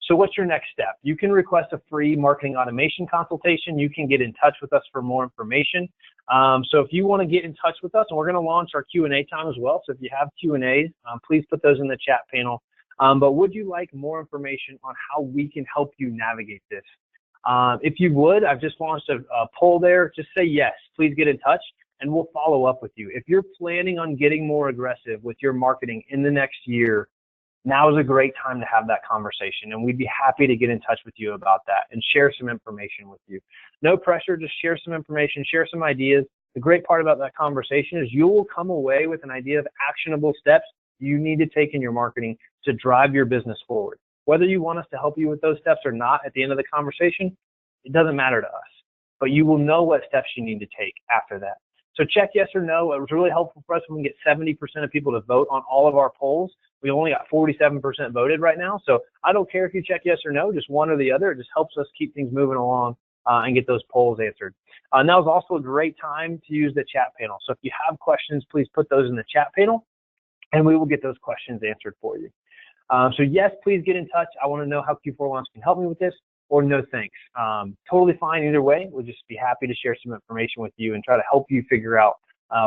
So what's your next step? You can request a free marketing automation consultation. You can get in touch with us for more information. So if you want to get in touch with us, and we're going to launch our Q&A time as well. So if you have Q&As, please put those in the chat panel. But would you like more information on how we can help you navigate this? If you would, I've just launched a poll there. Just say yes. Please get in touch, and we'll follow up with you. If you're planning on getting more aggressive with your marketing in the next year, now is a great time to have that conversation, and we'd be happy to get in touch with you about that and share some information with you. No pressure, just share some information, share some ideas. The great part about that conversation is you will come away with an idea of actionable steps you need to take in your marketing to drive your business forward. Whether you want us to help you with those steps or not at the end of the conversation, it doesn't matter to us, but you will know what steps you need to take after that. So check yes or no. It was really helpful for us when we get 70% of people to vote on all of our polls. We only got 47% voted right now. So I don't care if you check yes or no, just one or the other. It just helps us keep things moving along and get those polls answered. Now is also a great time to use the chat panel. So if you have questions, please put those in the chat panel and we will get those questions answered for you. So yes, please get in touch. I want to know how Q4Launch can help me with this, or no thanks. Totally fine either way. We'll just be happy to share some information with you and try to help you figure out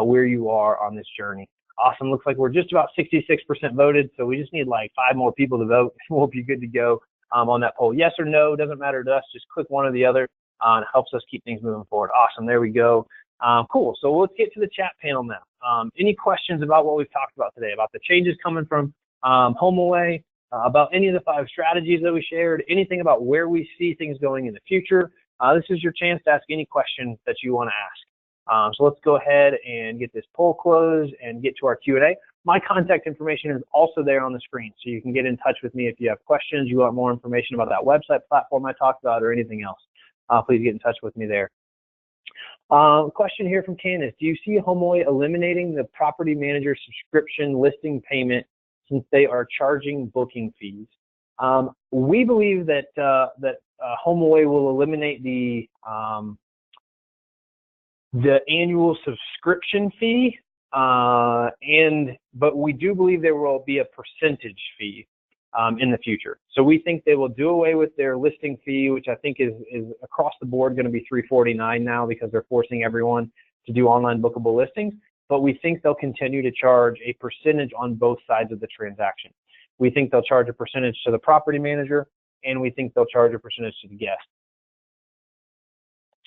where you are on this journey. Awesome. Looks like we're just about 66% voted, so we just need like 5 more people to vote. We'll be good to go on that poll. Yes or no, doesn't matter to us. Just click one or the other. It helps us keep things moving forward. Awesome. There we go. Cool. So let's get to the chat panel now. Any questions about what we've talked about today, about the changes coming from HomeAway, about any of the 5 strategies that we shared, anything about where we see things going in the future? This is your chance to ask any question that you want to ask. So let's go ahead and get this poll closed and get to our Q&A. My contact information is also there on the screen, so you can get in touch with me if you have questions, you want more information about that website platform I talked about, or anything else. Please get in touch with me there. Question here from Candace. Do you see HomeAway eliminating the property manager subscription listing payment since they are charging booking fees? We believe that HomeAway will eliminate the annual subscription fee, but we do believe there will be a percentage fee in the future. So we think they will do away with their listing fee, which I think is across the board going to be $349 now because they're forcing everyone to do online bookable listings. But we think they'll continue to charge a percentage on both sides of the transaction. We think they'll charge a percentage to the property manager, and we think they'll charge a percentage to the guest.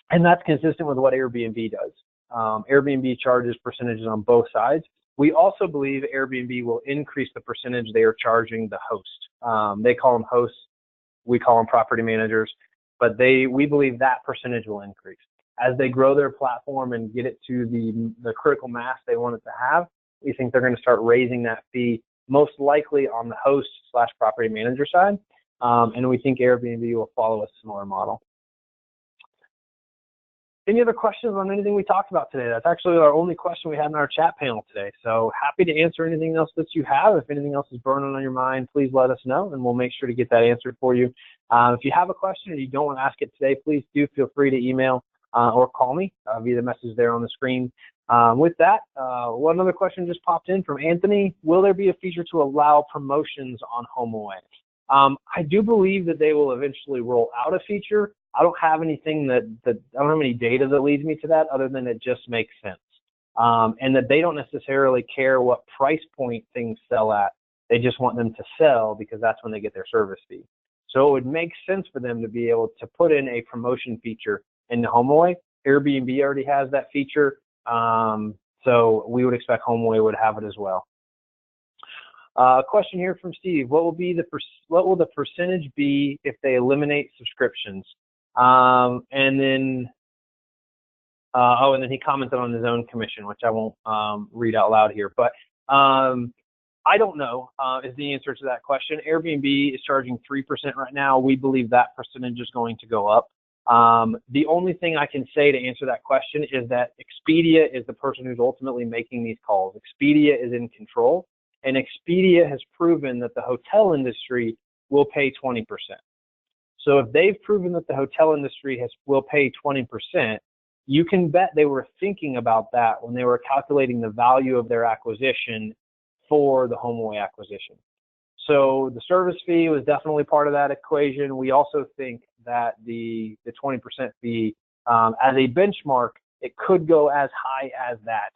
And that's consistent with what Airbnb does. Airbnb charges percentages on both sides. We also believe Airbnb will increase the percentage they are charging the host. They call them hosts, we call them property managers, but we believe that percentage will increase. As they grow their platform and get it to the critical mass they want it to have, we think they're going to start raising that fee, most likely on the host/property manager side. and we think Airbnb will follow a similar model. Any other questions on anything we talked about today? That's actually our only question we had in our chat panel today. So happy to answer anything else that you have. If anything else is burning on your mind, please let us know, and we'll make sure to get that answered for you. If you have a question and you don't want to ask it today, please do feel free to email or call me via the message there on the screen. With that, one other question just popped in from Anthony. Will there be a feature to allow promotions on HomeAway? I do believe that they will eventually roll out a feature. I don't have anything I don't have any data that leads me to that other than it just makes sense. And that they don't necessarily care what price point things sell at. They just want them to sell because that's when they get their service fee. So it would make sense for them to be able to put in a promotion feature into HomeAway. Airbnb already has that feature. So we would expect HomeAway would have it as well. Question here from Steve. What will the percentage be if they eliminate subscriptions? And then he commented on his own commission, which I won't read out loud here. But I don't know is the answer to that question. Airbnb is charging 3% right now. We believe that percentage is going to go up. The only thing I can say to answer that question is that Expedia is the person who's ultimately making these calls. Expedia is in control, and Expedia has proven that the hotel industry will pay 20%. So if they've proven that the hotel industry will pay 20%, you can bet they were thinking about that when they were calculating the value of their acquisition for the HomeAway acquisition. So the service fee was definitely part of that equation. We also think that the 20% fee, as a benchmark, it could go as high as that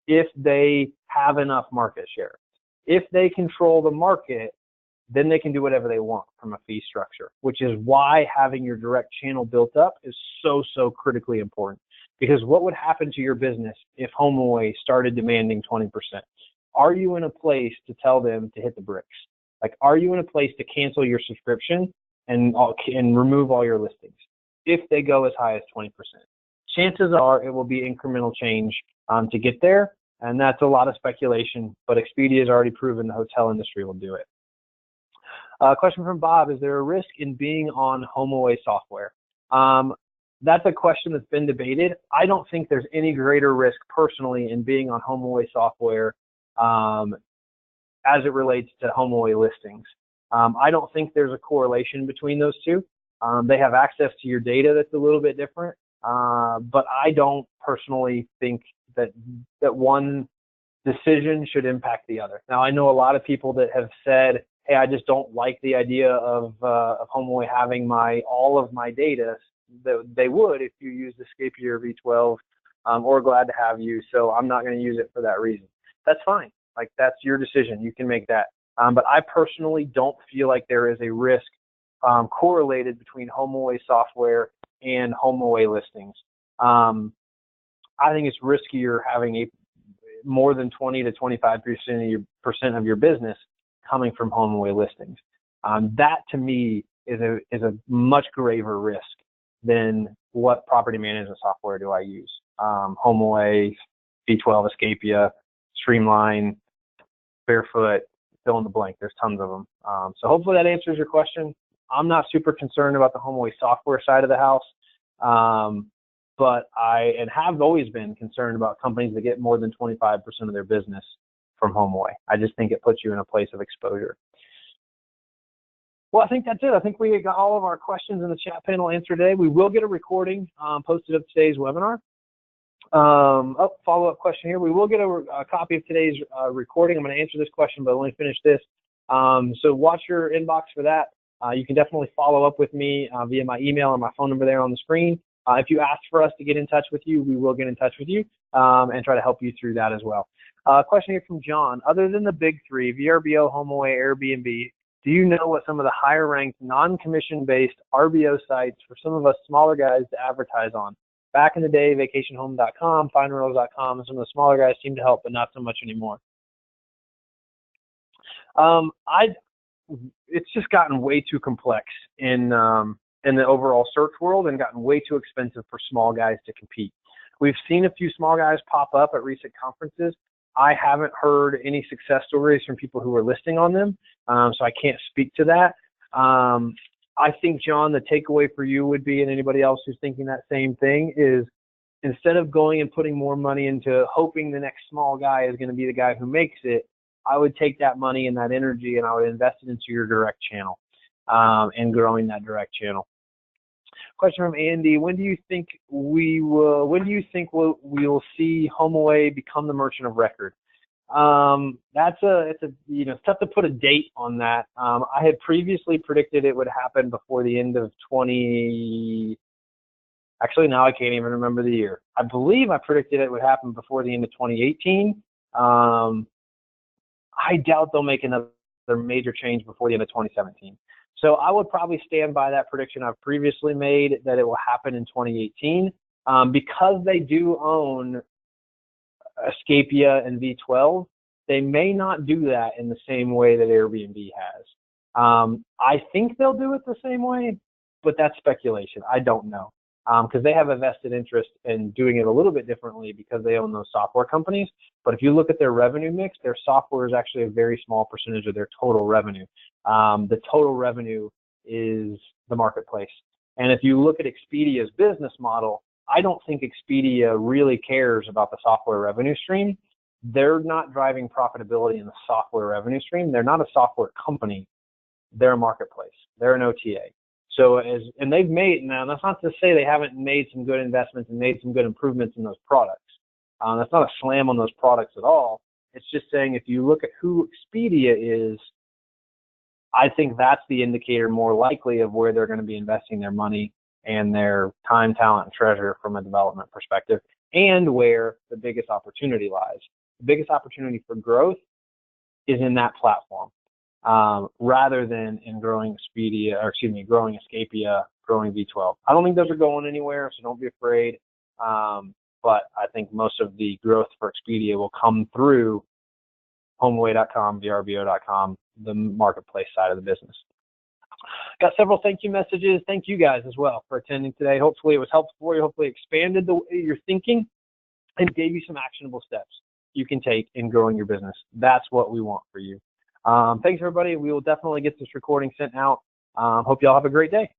if they have enough market share. If they control the market, then they can do whatever they want from a fee structure, which is why having your direct channel built up is so critically important. Because what would happen to your business if HomeAway started demanding 20%? Are you in a place to tell them to hit the bricks? Like, are you in a place to cancel your subscription and remove all your listings if they go as high as 20%? Chances are it will be incremental change to get there, and that's a lot of speculation, but Expedia has already proven the hotel industry will do it. Question from Bob, is there a risk in being on HomeAway software? That's a question that's been debated. I don't think there's any greater risk personally in being on HomeAway software as it relates to HomeAway listings. I don't think there's a correlation between those two. They have access to your data that's a little bit different, but I don't personally think that one decision should impact the other. Now, I know a lot of people that have said, hey, I just don't like the idea of HomeAway having all of my data. They would if you used Expedia or V12 or Glad to Have You, so I'm not going to use it for that reason. That's fine. Like, that's your decision. You can make that. But I personally don't feel like there is a risk correlated between HomeAway software and HomeAway listings. I think it's riskier having more than 20 to 25% of your business coming from HomeAway listings. That to me is a much graver risk than what property management software do I use. HomeAway, V12, Expedia, Streamline, Barefoot, fill in the blank. There's tons of them. So hopefully that answers your question. I'm not super concerned about the HomeAway software side of the house, but I have always been concerned about companies that get more than 25% of their business from HomeAway. I just think it puts you in a place of exposure. Well, I think that's it. I think we got all of our questions in the chat panel answered today. We will get a recording posted of today's webinar. Follow-up question here. We will get a copy of today's recording. I'm going to answer this question, but let me finish this. So watch your inbox for that. You can definitely follow up with me via my email or my phone number there on the screen. If you ask for us to get in touch with you, we will get in touch with you and try to help you through that as well. Question here from John. Other than the big three, VRBO, HomeAway, Airbnb, do you know what some of the higher ranked non-commission-based RBO sites for some of us smaller guys to advertise on? Back in the day, vacationhome.com, findrentals.com, and some of the smaller guys seem to help, but not so much anymore. It's just gotten way too complex in the overall search world and gotten way too expensive for small guys to compete. We've seen a few small guys pop up at recent conferences. I haven't heard any success stories from people who are listing on them, so I can't speak to that. I think, John, the takeaway for you would be, and anybody else who's thinking that same thing, is instead of going and putting more money into hoping the next small guy is going to be the guy who makes it, I would take that money and that energy and I would invest it into your direct channel and growing that direct channel. Question from Andy: when do you think we'll see HomeAway become the merchant of record? It's tough to put a date on that. I had previously predicted it would happen before the end of actually now I can't even remember the year. I believe I predicted it would happen before the end of 2018. I doubt they'll make another major change before the end of 2017. So I would probably stand by that prediction I've previously made that it will happen in 2018. Because they do own Expedia and V12, they may not do that in the same way that Airbnb has. I think they'll do it the same way, but that's speculation. I don't know. Because they have a vested interest in doing it a little bit differently because they own those software companies. But if you look at their revenue mix, their software is actually a very small percentage of their total revenue. The total revenue is the marketplace. And if you look at Expedia's business model, I don't think Expedia really cares about the software revenue stream. They're not driving profitability in the software revenue stream. They're not a software company. They're a marketplace. They're an OTA. So and they've made, now that's not to say they haven't made some good investments and made some good improvements in those products. That's not a slam on those products at all. It's just saying if you look at who Expedia is, I think that's the indicator more likely of where they're going to be investing their money and their time, talent, and treasure from a development perspective, and where the biggest opportunity lies. The biggest opportunity for growth is in that platform. Rather than in growing Expedia, growing Escapia, growing V12. I don't think those are going anywhere, so don't be afraid. But I think most of the growth for Expedia will come through HomeAway.com, VRBO.com, the marketplace side of the business. Got several thank you messages. Thank you guys as well for attending today. Hopefully it was helpful for you. Hopefully it expanded the way you're thinking and gave you some actionable steps you can take in growing your business. That's what we want for you. Thanks, everybody. We will definitely get this recording sent out. Hope you all have a great day.